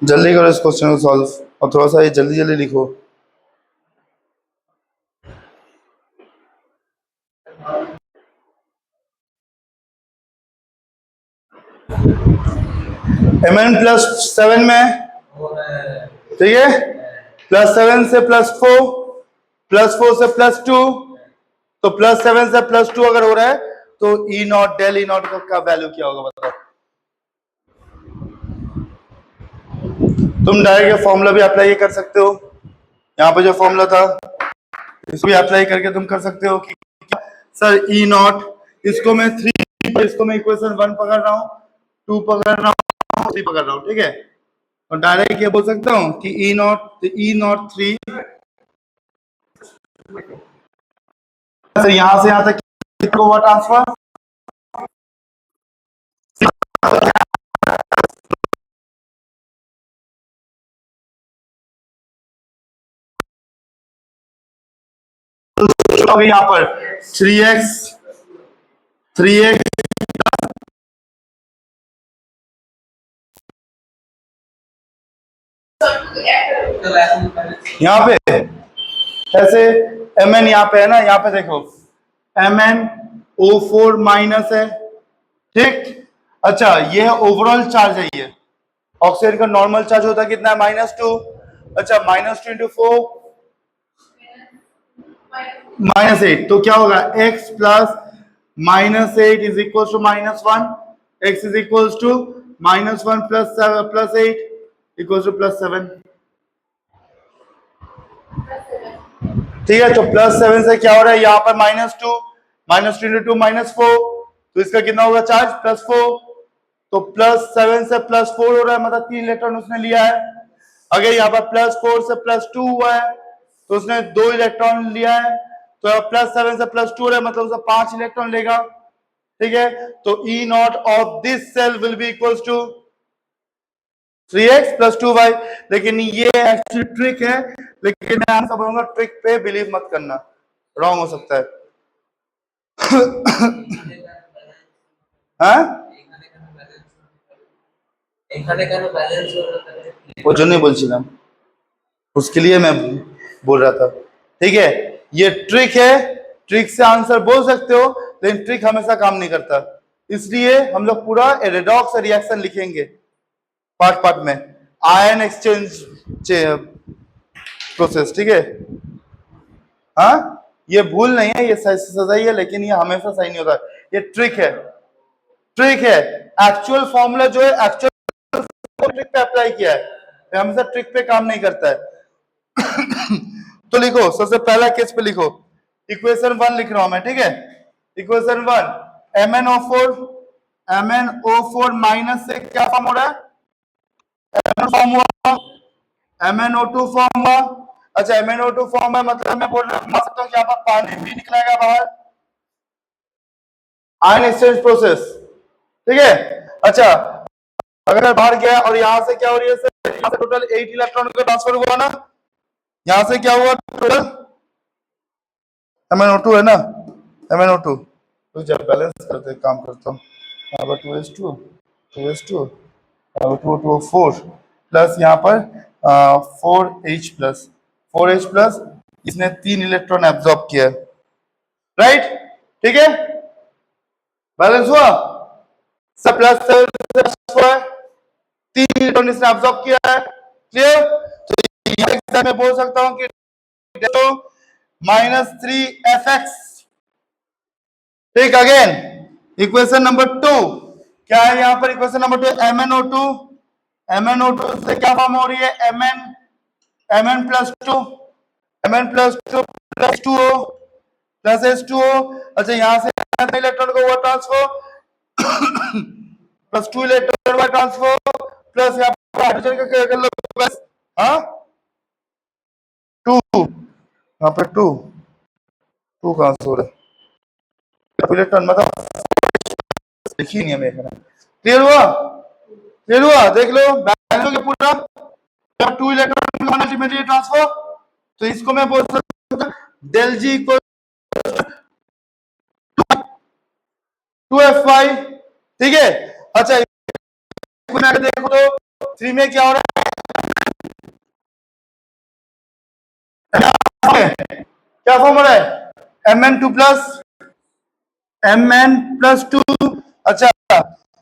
जल्दी करो इस क्वेश्चन को सॉल्व, और थोड़ा सा ये जल्दी जल्दी लिखो। Mn+7 में, ठीक है, +7 से +4, +4 से +2, तो +7 से +2 अगर हो रहा है तो E0 डेल E0 का वैल्यू क्या होगा बताओ? तुम डायरेक्ट फॉर्मूला भी अप्लाई कर सकते हो, यहाँ पे जो फॉर्मूला था इसको भी अप्लाई करके तुम कर सकते हो कि सर E0, इसको मैं 3, इसको मैं इक्वेशन 1 पकड़ रहा हूँ, 2 पकड़ रहा हूँ, 3 पकड़ रहा हूँ, ठीक है। और डायरेक्ट ये बोल सकता हूँ कि E0 3, यहां से यहां तक कितना हुआ ट्रांसफर? यहाँ पर 3x यहाँ पे ऐसे Mn यहाँ पे है ना, यहाँ पे देखो MnO4 माइनस है, ठीक। अच्छा ये ओवरऑल चार्ज है, ये ऑक्सीजन का नॉर्मल चार्ज होता है कितना है? -2। अच्छा -2 इंटू 4 -8, तो क्या होगा? x plus -8 is equal to -1, x is equal to -1 plus 8 equal to +7, ठीक है। तो +7 से क्या हो रहा है यहाँ पर? -2 इंटू 2 -4, तो इसका कितना होगा चार्ज? +4, तो +7 से +4 हो रहा है, मतलब 3 इलेक्ट्रॉन उसने लिया है। अगर यहाँ पर +4 से +2 हुआ है तो उसने 2 इलेक्ट्रॉन लिया है, तो +7 से +2 हो रहा है, मतलब उसने 5 इलेक्ट्रॉन लेगा, ठीक है। तो E0 of this cell will be equal to 3x + 2y। लेकिन ये एक्चुअली ट्रिक है, लेकिन मैं आपको बोलूंगा ट्रिक पे बिलीव मत करना, रॉन्ग हो सकता है। हाँ वो जो नहीं बोलছিলাম उसके लिए मैं बोल रहा था, ठीक है। ये ट्रिक है, ट्रिक से आंसर बोल सकते हो, लेकिन ट्रिक हमेशा काम नहीं करता, इसलिए हम लोग पूरा रेडॉक्स रिएक्शन लिखेंगे पार्ट पार्ट में, आयन एक्सचेंज प्रोसेस, ठीक है। हाँ ये भूल नहीं है, ये सही है, लेकिन ये हमेशा सही नहीं होता, ये ट्रिक है, ट्रिक है। एक्चुअल फॉर्मूला जो है एक्चुअल ट्रिक पे अप्लाई किया है, हमेशा ट्रिक पे काम नहीं करता है। तो लिखो, सबसे पहला केस पे लिखो, इक्वेशन 1 लिख रहा हूं मैं, ठीक है। इक्वेशन 1, MnO4 माइनस से क्या फॉर्म हो रहा है? फॉर्म हुआ, MnO2 फॉर्म हुआ। अच्छा MnO2 फॉर्म है, मतलब मैं बोल सकता हूँ कि यहाँ पर पानी भी निकलेगा बाहर, आयन एक्सचेंज प्रोसेस, ठीक है। अच्छा अगर बाहर गया और यहां से क्या हो रही है सर? यहां से टोटल 8 इलेक्ट्रॉन का ट्रांसफर हुआ ना, यहां से क्या हुआ टोटल? MnO2 है ना, MnO2, तो जब बैलेंस करते काम करता हूँ, यहाँ पर 2s2 2s2 2 प्लस यहाँ पर 4H प्लस 4H प्लस, इसने 3 इलेक्ट्रॉन एब्जॉर्ब किया है, राइट, ठीक है। बैलेंस हुआ सब, प्लस 3 इलेक्ट्रॉन इसने एब्जॉर्ब किया है, क्लियर? तो यहाँ मैं बोल सकता हूँ कि -3fx। ठीक, अगेन इक्वेशन नंबर 2 क्या है यहाँ पर? इक्वेशन नंबर 2 MnO2, MnO2 से क्या फॉर्म हो रही है? Mn plus 2, Mn plus 2 plus 2O plus H2O। अच्छा, यहाँ से इलेक्ट्रॉन को हुआ ट्रांसफर प्लस 2 इलेक्ट्रॉन हुआ ट्रांसफर प्लस यहाँ पर हाइड्रोजन का क्या कर लो प्लस, हाँ 2, यहाँ पे 2 कहाँ से हो रहा है? इलेक्ट्रॉन मतलब देखिए नहीं हमें। क्लियर हुआ? क्लियर हुआ? देख लो बैलेंस हो गया पूरा। 2 इलेक्ट्रॉन अल्टीमेटली ट्रांसफर, तो इसको मैं बोल सकता हूँ डेल जी इक्वल 2f5। ठीक है, अच्छा देखो तो 3 में क्या हो रहा है? क्या फॉर्म हो रहा है? Mn+2। अच्छा,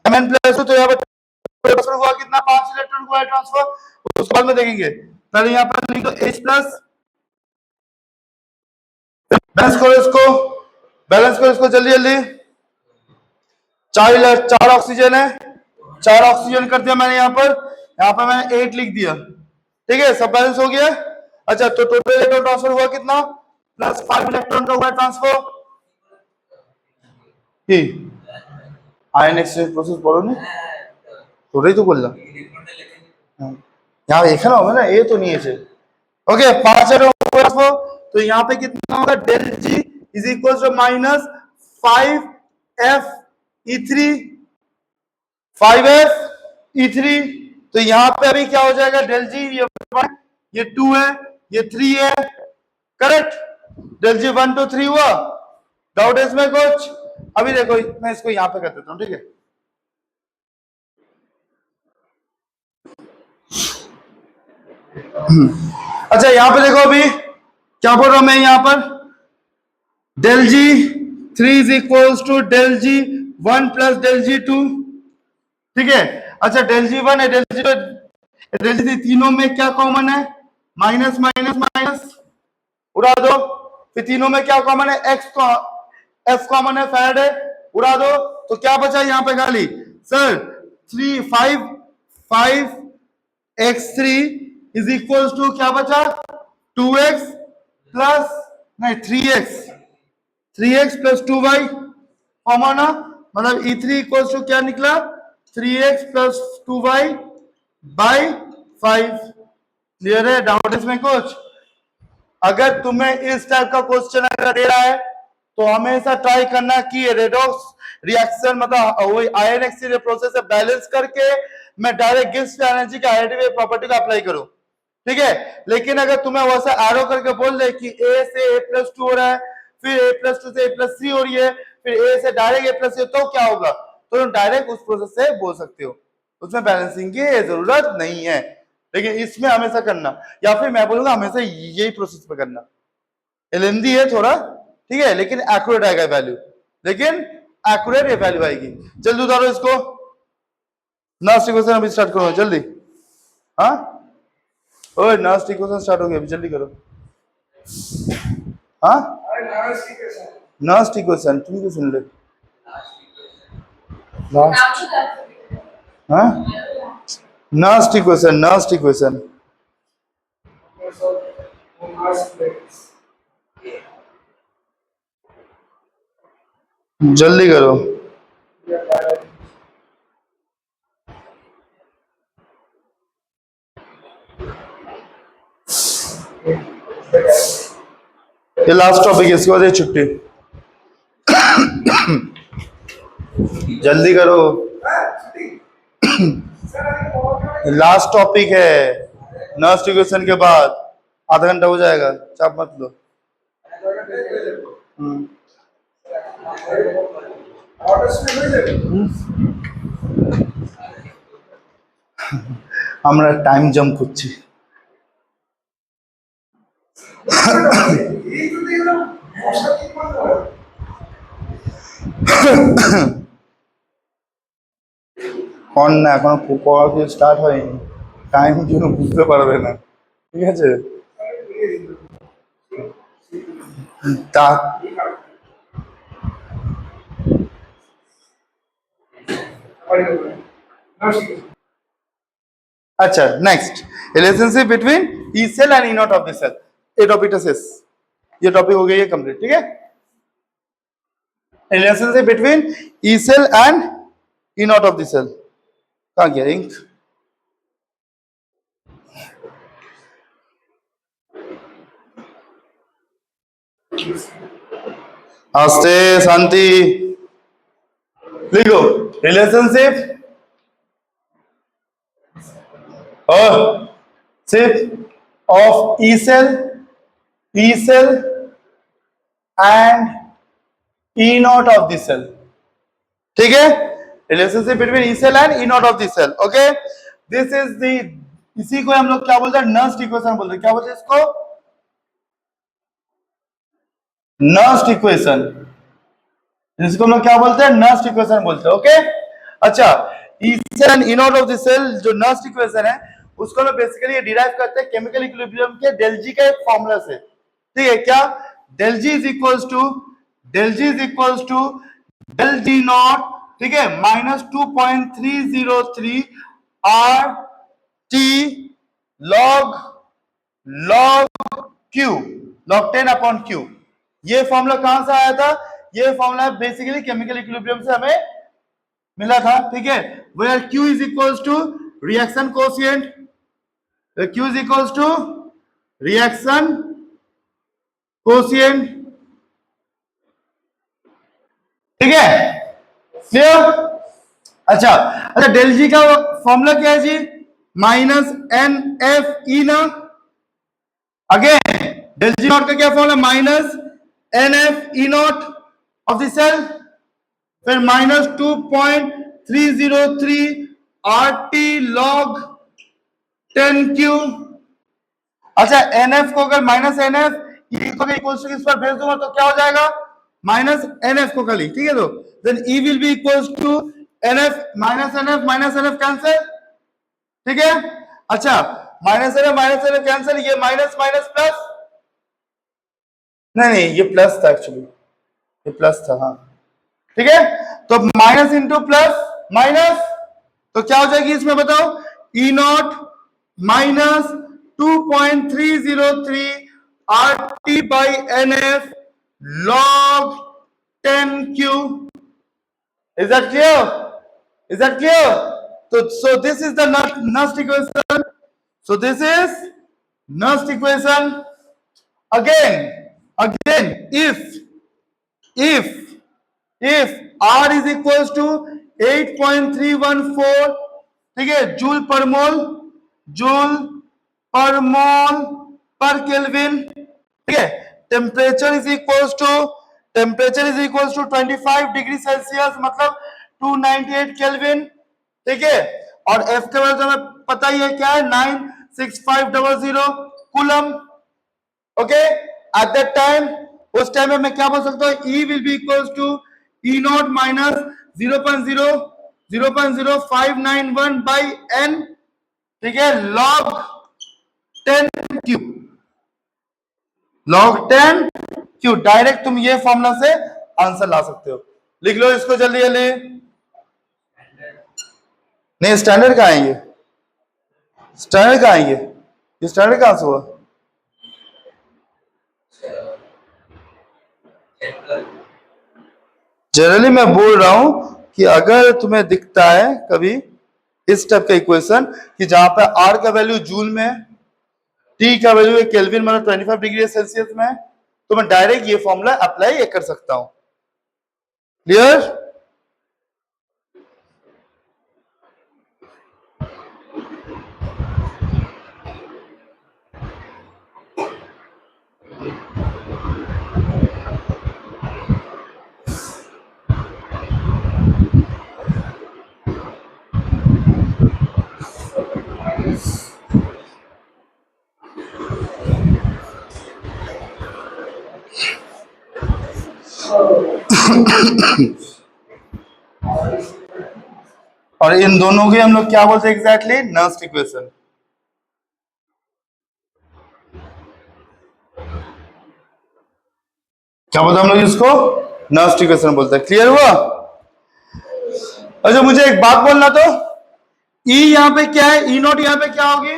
Mn+2, तो यहाँ पर ट्रांसफर हुआ कितना? 5 इलेक्ट्रॉन हुआ है ट्रांसफर, उसके बाद में देखेंगे। पहले यहाँ पर लिख दो H+, बैलेंस करो इसको, बैलेंस करो इसको जल्दी जल्दी। 4 ऑक्सीजन है, 4 ऑक्सीजन कर दिया मैंने यहाँ पर मैंने 8 लिख दिया। ठीक है, सब बैलेंस हो गया। अच्छा, तो टोटल इलेक्ट्रॉन ट्रांसफर हुआ कितना? +5 इलेक्ट्रॉन का हुआ ट्रांसफर। आयन एक्सचेंज प्रोसेस पढ़ो नहीं, थोड़ा ही तो बोल रहा। यहाँ देखा ना होगा ना, ये तो नहीं है। ओके, 5 ट्रांसफर, तो यहाँ पे कितना होगा? Del G is equal to -5f(E3), 5f(E3). तो यहाँ पे अभी क्या हो जाएगा? डेल जी ये 2 है, ये 3 है, करेक्ट? डेल जी 1 2 3 हुआ। डाउट है इसमें कुछ? अभी देखो मैं इसको यहाँ पे कर देता हूँ, ठीक है? अच्छा, यहाँ पे देखो अभी क्या बोल रहा हूं मैं यहाँ पर? Del G 3 is equals to del G 1 plus del G 2। ठीक है, अच्छा डेल जी 1 है, डेल जी 2, डेल जी 3, तीनों में क्या कॉमन है? माइनस माइनस माइनस उड़ा दो। फिर तीनों में क्या कॉमन है? एफ कॉमन है, फैराडे, उड़ा दो। तो क्या बचा यहाँ पे खाली? Sir 5x3 is equals to क्या बचा? 2x प्लस नहीं 3x प्लस 2y कॉमन ना, मतलब E3 इक्वल्स टू क्या निकला? 3x plus 2y by 5। Clear है? डाउट इसमें कुछ? अगर तुम्हें इस टाइप का क्वेश्चन अगर दे रहा है तो हमेशा ट्राई करना कि रेडॉक्स रिएक्शन मतलब वही आयन एक्सचेंज प्रोसेस से बैलेंस करके मैं डायरेक्ट गिब्स एनर्जी का एडिटिव प्रॉपर्टी को अप्लाई करूं। ठीक है, लेकिन अगर तुम्हें वैसा एरो करके बोल दे कि A से A+2 हो रहा है, फिर A+2 से A+3 हो रही है, फिर A से डायरेक्ट A+3, तो क्या होगा? तो तुम डायरेक्ट उस प्रोसेस से बोल सकते हो, उसमें बैलेंसिंग की जरूरत नहीं है। लेकिन इसमें हमेशा करना, या फिर मैं बोलूंगा हमेशा यही प्रोसेस पे करना। लेंदी है थोड़ा, ठीक है, लेकिन एक्यूरेट आएगा वैल्यू, लेकिन एक्यूरेट वैल्यू आएगी। जल्दी उतारो इसको, नास्ट इक्वेशन अभी स्टार्ट करो जल्दी। हाँ ओए, नास्ट इक्वेशन स्टार्ट हो गया, अभी जल्दी करो। हाँ नास्ट इक्वेशन तुम क्यों सुन ले? हाँ नास्ट इक्वेशन जल्दी करो। ये लास्ट टॉपिक है, इसके बाद ये छुट्टी। जल्दी करो, लास्ट टॉपिक है, नर्स इक्वेशन के बाद आधा घंटा हो जाएगा, चाप मत लो। আমরা টাইম জাম্প করছি। কন না, এখনো পড়া স্টার্ট হয়নি। টাইম জন্য বুঝতে পারবে না, ঠিক আছে? তা अच्छा next, relationship between E cell and E naught of the cell. ये टॉपिक शेष, ये टॉपिक हो गई है कंप्लीट, ठीक है? Relationship between E cell and E naught of the cell. कहाँ गया इंक? आस्ते शांति लिखो, रिलेशनशिप और सिर्फ of E cell and E naught of the cell, ठीक है? Relationship between E cell and E naught of the cell, okay? This is the, इसी को हम लोग क्या बोलते हैं? नर्स्ट इक्वेशन बोलते हैं। क्या बोलते हैं इसको? Nernst equation. इसको हम लोग क्या बोलते हैं? नर्स्ट इक्वेशन बोलते हैं, ओके? अच्छा, E cell and E naught of the cell जो नर्स्ट इक्वेशन है उसको हम बेसिकली डिराइव करते हैं केमिकल इक्विलिब्रियम के डेल जी का एक फॉर्मूला से, ठीक है? क्या? Del G is equals to del G naught, ठीक है, -2.303 R T log Q, log 10 upon Q. ये फॉर्मूला कहां से आया था? ये फॉर्मूला बेसिकली केमिकल इक्विलिब्रियम से हमें मिला था, ठीक है? Where Q is equals to reaction quotient, Q is equals to reaction quotient, ठीक है? क्लियर? अच्छा, डेल जी का फॉर्मूला क्या है जी? -NF ना। अगेन डेल जी नॉट का क्या formula? -NF naught of the cell, फिर -2.303 RT log 10Q। अच्छा, NF को अगर -NF इक्वल्स टू इस पर भेज दूंगा तो क्या हो जाएगा? -NF को खाली, ठीक है? तो then E will be equals to NF -NF cancel, ठीक है? अच्छा, -NF कैंसिल, ये माइनस प्लस, नहीं ये प्लस था एक्चुअली, ये प्लस था, हाँ, ठीक है? तो माइनस इंटू प्लस माइनस, तो क्या हो जाएगी इसमें बताओ? ई not -2.303 RT by NF log 10Q। Is that clear? So this is the Nernst equation. So this is Nernst equation. Again, if R is equals to 8.314, ठीक है, जूल पर मोल पर kelvin, ठीक है? Temperature is equals to 25 degree Celsius, मतलब 298 kelvin, ठीक है? और F के बारे में हमें पता ही है क्या है? 96500 coulomb, okay? At that time, उस टाइम में मैं क्या बोल सकता हूँ? E will be equals to E naught minus 0.0591 by N, ठीक है, log 10Q, डायरेक्ट तुम ये फॉर्मूला से आंसर ला सकते हो। लिख लो इसको जल्दी जल्दी। नहीं, स्टैंडर्ड कहाँ है ये? स्टैंडर्ड कहाँ से हुआ? जनरली मैं बोल रहा हूं कि अगर तुम्हें दिखता है कभी इस टाइप का इक्वेशन कि जहां पे R का वैल्यू जूल में, T का वैल्यू केल्विन मतलब 25 डिग्री सेल्सियस में, तो मैं डायरेक्ट ये फॉर्मूला अप्लाई कर सकता हूं। क्लियर? और इन दोनों के हम लोग क्या बोलते हैं एग्जैक्टली? Nernst equation. क्या बोलते हैं हम लोग इसको? नर्व्स इक्वेशन बोलते हैं। क्लियर हुआ? अच्छा मुझे एक बात बोलना तो, ई यहाँ पे क्या है, ई नॉट यहाँ पे क्या होगी?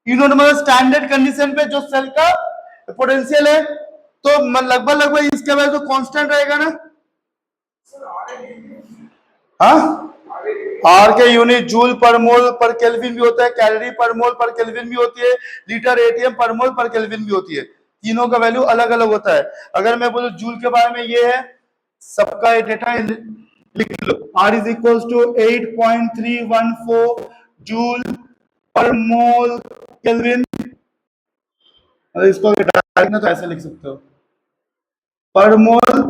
ई नॉट मतलब स्टैंडर्ड कंडीशन पे जो सेल का पोटेंशियल है, तो लगभग लगभग इसके वजह तो कांस्टेंट रहेगा ना? हाँ, आर के यूनिट जूल पर मोल पर केल्विन भी होता है, कैलोरी पर मोल पर केल्विन भी होती है, लीटर एटीएम पर मोल पर केल्विन भी होती है। तीनों का वैल्यू अलग अलग होता है। अगर मैं बोलूं जूल के बारे में, ये है सबका डेटा लिख लो। R is equal to 8.314 joule per mole kelvin. इसको डायरेक्ट ना तो ऐसे लिख सकते हो, पर मोल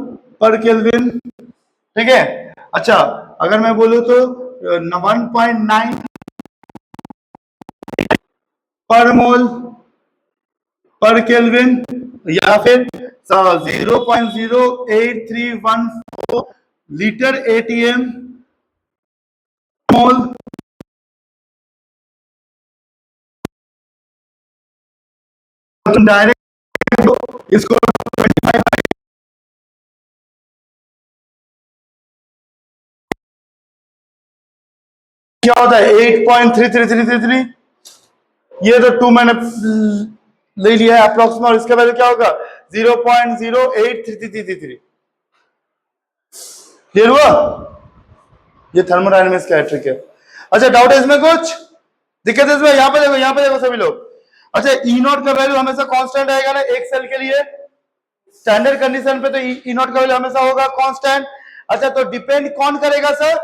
पर केल्विन। ठीक है। अच्छा अगर मैं बोलूं तो 1.9 पर मोल पर केल्विन, या फिर 0.08314 लीटर एटीएम मोल। तुम डायरेक्ट इसको 25 क्या होता है 8.33333, ये तो 2 मैंने ले लिया है अप्रोक्स में, और इसका वैल्यू क्या होगा 0.083333। क्लियर हुआ? ये थर्मोडायनेमिक्स का ट्रिक है। अच्छा डाउट है इसमें कुछ? दिक्कत है इसमें? यहाँ पे देखो, यहाँ पे देखो सभी लोग। अच्छा ई नॉट का वैल्यू हमेशा कांस्टेंट रहेगा ना एक सेल के लिए, स्टैंडर्ड कंडीशन पे तो ई नॉट का वैल्यू हमेशा होगा कांस्टेंट। अच्छा तो डिपेंड कौन करेगा सर?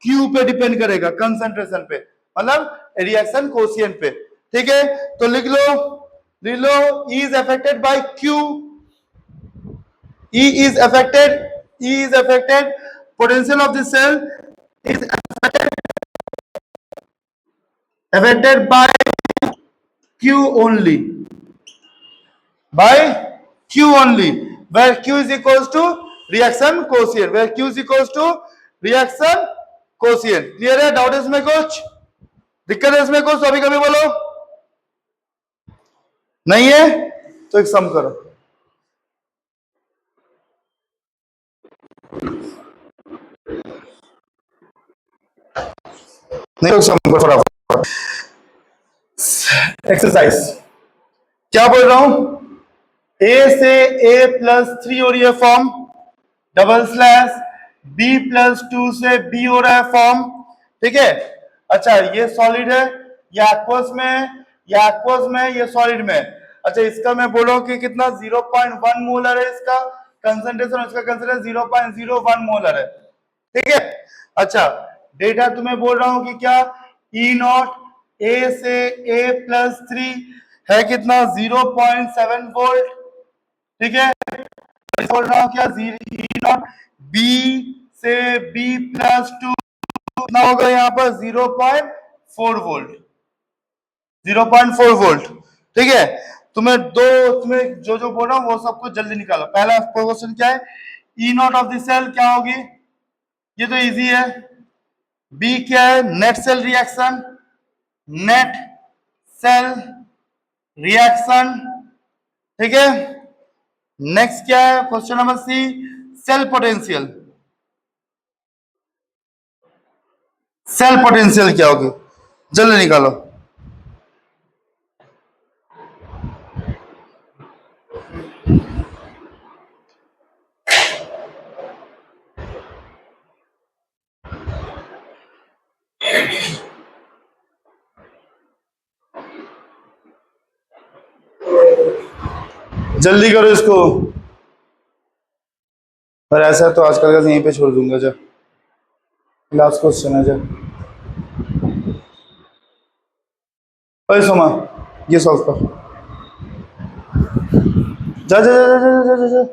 क्यू पे डिपेंड करेगा, कंसंट्रेशन पे, मतलब रिएक्शन कोशिएंट पे। ठीक है, तो लिख लो E is affected by Q, E is affected, potential of the cell is affected by Q only, by Q only, where Q is equals to reaction quotient, where Q is equals to reaction quotient। Clear है? Doubt है इसमें कुछ? दिक्कत है इसमें कुछ? अभी कभी बोलो नहीं है तो एक सम करो। नहीं तो सम करो फटाफट। एक्सरसाइज क्या बोल रहा हूं? ए से A+3 हो रही है फॉर्म, डबल स्लैश B+2 से B हो रहा है फॉर्म। ठीक है। अच्छा ये सॉलिड है, या एक्वस में है, या एक्वस में है, ये सॉलिड में है। अच्छा इसका मैं बोल रहा हूं कि कितना 0.1 मोलर है इसका कंसंट्रेशन, इसका कंसंट्रेशन 0.01 मोलर है। ठीक है। अच्छा डेटा तुम्हें बोल रहा हूं कि क्या ई नॉट ए से A+3 है कितना 0.7 वोल्ट। ठीक है। बोल रहा हूं क्या ई नॉट बी से B+2 कितना होगा यहाँ पर 0.4 वोल्ट, 0.4 वोल्ट। ठीक है। तुम्हें जो जो बोल रहा हूँ वो सब कुछ जल्दी निकालो। पहला क्वेश्चन क्या है? E naught of the cell क्या होगी? ये तो इजी है। बी क्या है? Net cell reaction, net cell reaction. ठीक है। नेक्स्ट क्या है? Question number C, cell potential. Cell potential क्या होगी? जल्दी निकालो। जल्दी करो इसको, पर ऐसा तो आजकल का यहीं पे छोड़ दूंगा। जा लास्ट क्वेश्चन है। जा अरे सोमा ये सॉल्व कर। जा जा जा जा जा जा, जा।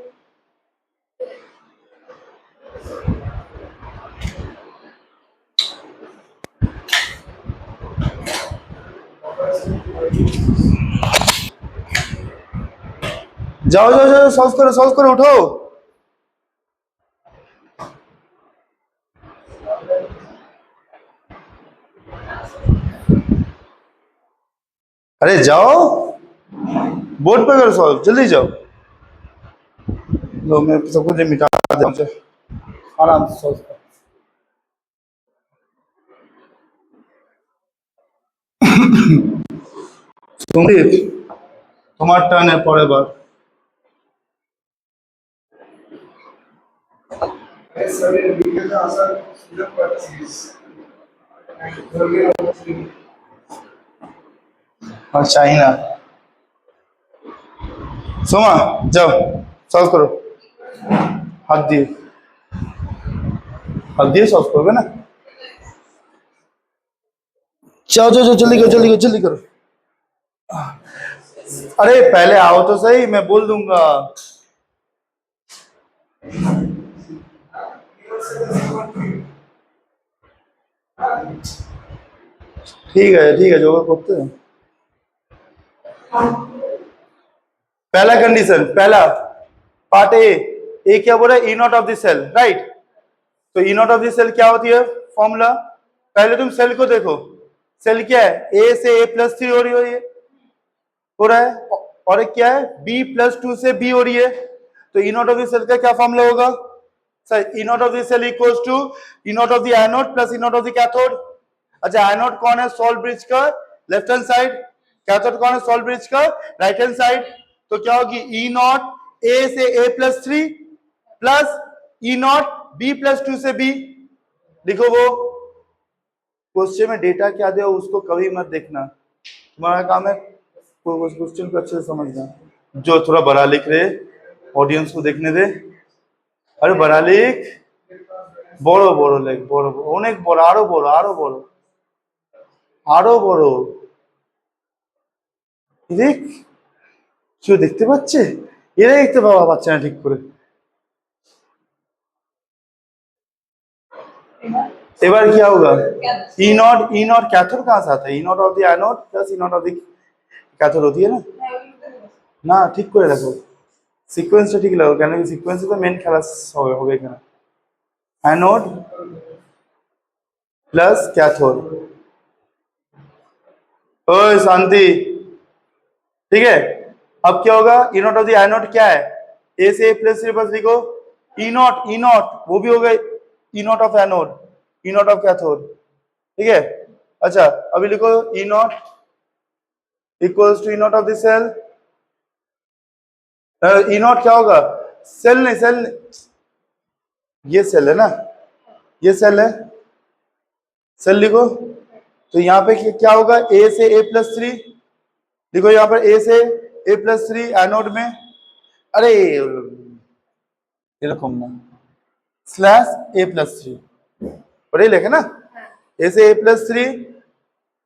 जाओ जाओ जाओ, सॉल्व करो उठो। अरे जाओ बोर्ड पे करो सॉल्व, जल्दी जाओ। लो मैं सब कुछ मिटा दे मुझे आराम से सोच कर। सुमित तुम्हारा टर्न है परे बार। हाँ चाइना सोमा जाओ सॉल्व करो। हाथ दिए सॉल्व करोगे ना। जाओ जाओ जाओ जल्दी करो जल्दी करो जल्दी करो। अरे पहले आओ तो सही मैं बोल दूंगा। ठीक है जो करते हैं। पहला कंडीशन पहला पार्ट ए क्या बोल रहा है E naught of the cell right. तो E naught of the cell क्या होती है फॉर्मूला। पहले तुम सेल को देखो सेल क्या है ए से A+3 हो रही हो रहा है और एक क्या है B+2 से B हो रही है। तो E naught of the cell का क्या फॉर्मूला होगा sir E naught of the cell equals to E naught of the anode plus E naught of the cathode. अच्छा एनोड कौन है सॉल्ट ब्रिज का लेफ्ट हैंड साइड कैथोड कौन है salt bridge का राइट हैंड साइड। तो क्या होगी ई नॉट ए से A+3 plus E not B+2 से B। लिखो वो क्वेश्चन में डेटा क्या दे उसको कभी मत देखना तुम्हारा काम है उस क्वेश्चन को अच्छे से समझना। जो थोड़ा बड़ा लिख रहे ऑडियंस को देखने दे। अरे बड़ा लिख বড় বড় লেখ বড় অনেক বড় আরো বড় আরো বড় আরো বড় দেখ কেউ দেখতে পাচ্ছে এরা দেখতে পাওয়া পাচ্ছে না ঠিক করে। এবার क्या होगा ई नॉट कैथोड कहाँ से आता है E naught of the anode plus E naught of the cathode होती है ना। না ঠিক করে রাখো সিকোয়েন্সটা ঠিক লাগো কেন কি সিকোয়েন্সে তো মেন খেলা হবে এখানে एनोड प्लस कैथोड। ओए शांति ठीक है। अब क्या होगा ई नॉट ऑफ द एनोड क्या है ए से A+3 बस लिखो ई नॉट वो भी हो गए E naught of anode E naught of cathode ठीक है। अच्छा अभी लिखो E naught equals to E naught of the cell. E naught क्या होगा सेल नहीं ये सेल है ना ये सेल है सेल लिखो। तो यहाँ पे क्या होगा ए से A+3 लिखो यहाँ पर ए से A+3 एनोड में अरे स्लैश A+3 पढ़े लिखे ना ए से A+3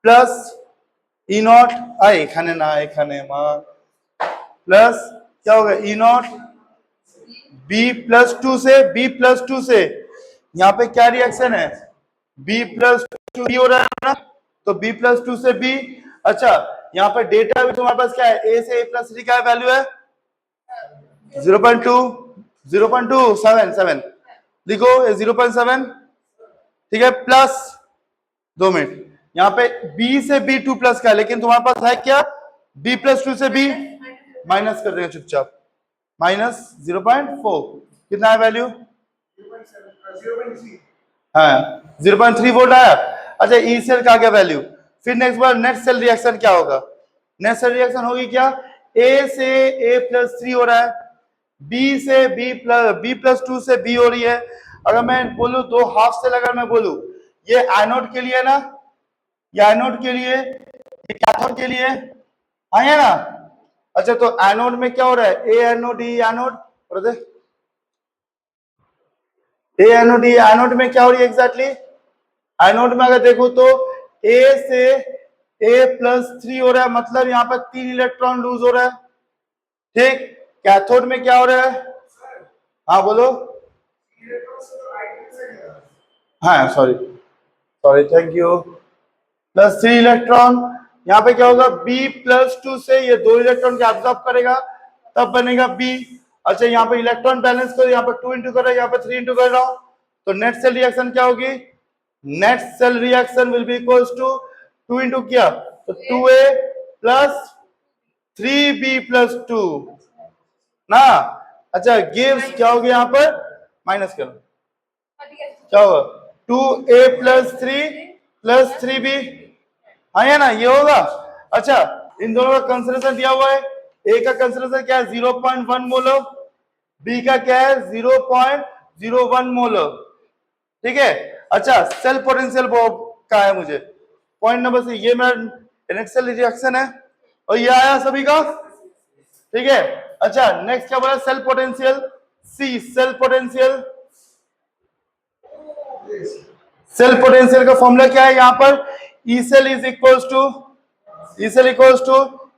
प्लस ई नॉट এখানে না এখানে মা प्लस क्या होगा ई नॉट B+2 से यहाँ पे क्या रिएक्शन है B+2 हो रहा है ना तो B+2 से B। अच्छा यहाँ पर डेटा भी तुम्हारे पास क्या है ए से A+3 क्या वैल्यू है 0.7 लिखो 0.7 ठीक है प्लस 2 मिनट यहाँ पे B से B2 प्लस का है लेकिन तुम्हारे पास है क्या B+2 से B माइनस कर देंगे चुपचाप -0.4 कितना है वैल्यू हाँ 0.3 वोल्ट आया। अच्छा ई सेल का क्या वैल्यू फिर नेक्स्ट बार नेट सेल रिएक्शन क्या होगा नेट सेल रिएक्शन होगी क्या ए से A+3 हो रहा है B से B+2 से B हो रही है। अगर मैं बोलूं दो हाफ सेल अगर मैं बोलूं ये एनोड के लिए ना ये एनोड के लिए ये कैथोड के लिए आया ना। अच्छा तो एनोड में क्या हो रहा है ए एनोड ई एनोड ए एनोड ई एनोड में क्या हो रही है एग्जैक्टली एनोड में अगर देखो तो ए से A+3 हो रहा है मतलब यहाँ पर 3 इलेक्ट्रॉन लूज हो रहा है ठीक। कैथोड में क्या हो रहा है हाँ बोलो हाँ sorry thank you plus 3 electron यहाँ पे क्या होगा B+2 से ये 2 इलेक्ट्रॉन क्या एब्जॉर्ब करेगा तब बनेगा B। अच्छा यहाँ पे इलेक्ट्रॉन बैलेंस को यहाँ पे 2 इंटू कर रहा है यहाँ पे 3 इंटू कर रहा हूं तो नेट सेल रिएक्शन क्या होगी net cell reaction will be equals to 2 into क्या तो 2A प्लस 3B+2 ना। अच्छा गिव्स क्या हो गया यहाँ पर, माइनस करो, क्या होगा 2a+3 हाँ या ना, ये होगा। अच्छा इन दोनों का कंसंट्रेशन दिया हुआ है, ए का कंसंट्रेशन क्या है 0.1 मोलर, बी का क्या है 0.01 मोलर, ठीक है। अच्छा सेल पोटेंशियल का है मुझे पॉइंट नंबर सी, ये मेरा एक्सेल रिएक्शन है और ये आया सभी का, ठीक है। अच्छा नेक्स्ट क्या बोला, cell potential, C cell potential, cell potential का फॉर्मूला क्या है यहाँ पर, E cell is equals to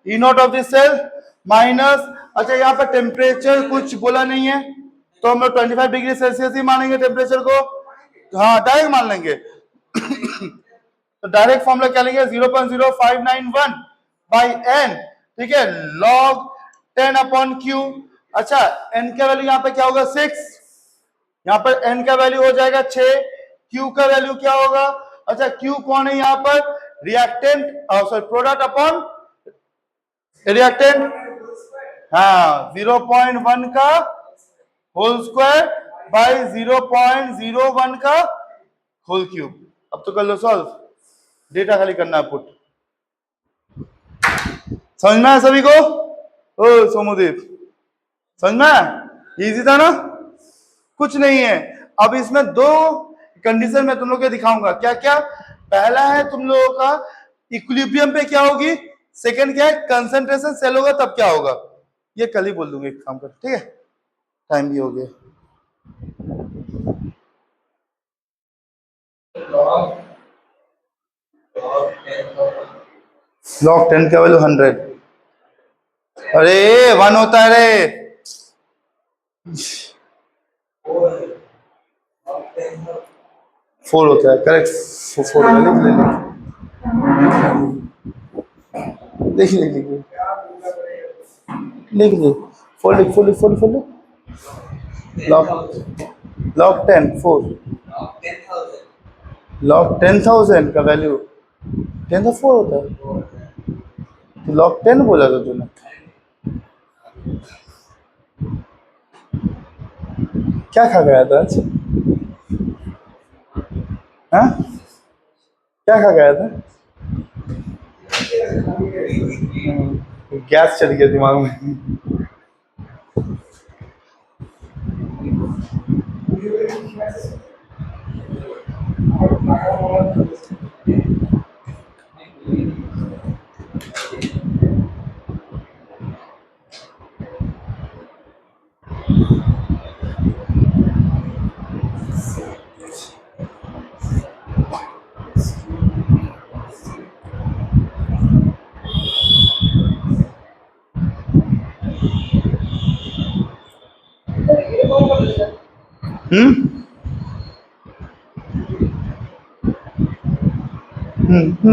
E naught of this cell minus, अच्छा यहाँ पर टेम्परेचर कुछ बोला नहीं है तो हम लोग 25 डिग्री सेल्सियस ही मानेंगे टेम्परेचर को, हाँ डायरेक्ट मान लेंगे। तो डायरेक्ट फॉर्मूला क्या लेंगे 0.0591 बाई एन, ठीक है, log 10 अपॉन क्यू। अच्छा एन का वैल्यू यहाँ पे क्या होगा 6, यहाँ पर एन का वैल्यू हो जाएगा 6, क्यू का वैल्यू क्या होगा, अच्छा क्यू कौन है यहाँ पर, reactant, sorry product upon reactant, हाँ 0.1 का होल स्क्वायर बाई 0.01 का होल क्यूब। अब तो कर लो सॉल्व, डेटा खाली करना है पुट, समझ में है सभी को, ओ सोमोदीप समझ में, इजी था ना, कुछ नहीं है। अब इसमें दो कंडीशन मैं तुम लोग को दिखाऊंगा, क्या क्या, पहला है तुम लोगों का इक्विलिब्रियम पे क्या होगी, सेकंड क्या है कंसंट्रेशन सेल होगा तब क्या होगा, ये कल ही बोल दूंगी एक काम कर, ठीक है, टाइम भी हो गया। log 10 का वैल्यू 100, अरे 1 होता है रे, 4 होता है, करेक्ट 4 लिख ले, लिख ले 4 log 10 4 log 10,000 का वैल्यू 10 तो 4 होता है, तो log 10 बोला था तूने, क्या खा गया था आज, हाँ क्या खा गया था, गैस चढ़ गया दिमाग में।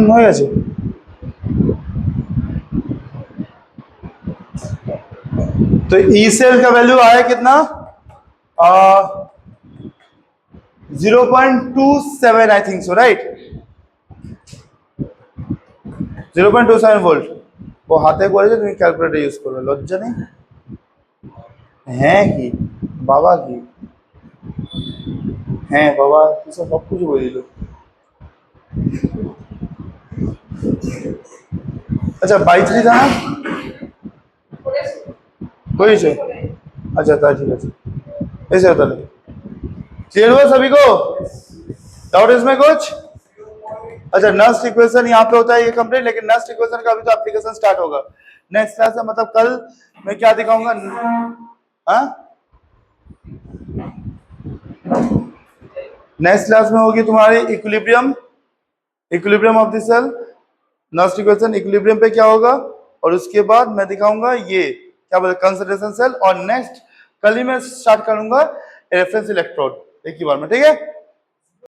हो গেছে। तो ई सेल का वैल्यू आया कितना 0.27 I think so, right 0.27 volt. वो हाथे করে তুমি ক্যালকুলেটর ইউজ করবে, লজ্জা নেই হ্যাঁ কি বাবা কি হ্যাঁ বাবা কিছু সব কিছু বলে দিল। अच्छा 22 था ना कोई से, अच्छा था ठीक है, ऐसे होता है। क्लियर हुआ सभी को, डाउट इसमें कुछ? अच्छा नेक्स्ट इक्वेशन यहाँ पे होता है ये कंप्लीट, लेकिन नेक्स्ट इक्वेशन का अभी तो एप्लीकेशन स्टार्ट होगा नेक्स्ट क्लास में, मतलब कल मैं क्या दिखाऊंगा, हाँ नेक्स्ट क्लास में होगी तुम्हारी equilibrium of the cell, next equation equilibrium पे क्या होगा, और उसके बाद मैं दिखाऊंगा ये क्या बोलते कंसंट्रेशन सेल, और नेक्स्ट कल ही मैं स्टार्ट करूंगा रेफरेंस इलेक्ट्रोड एक ही बार में, ठीक है।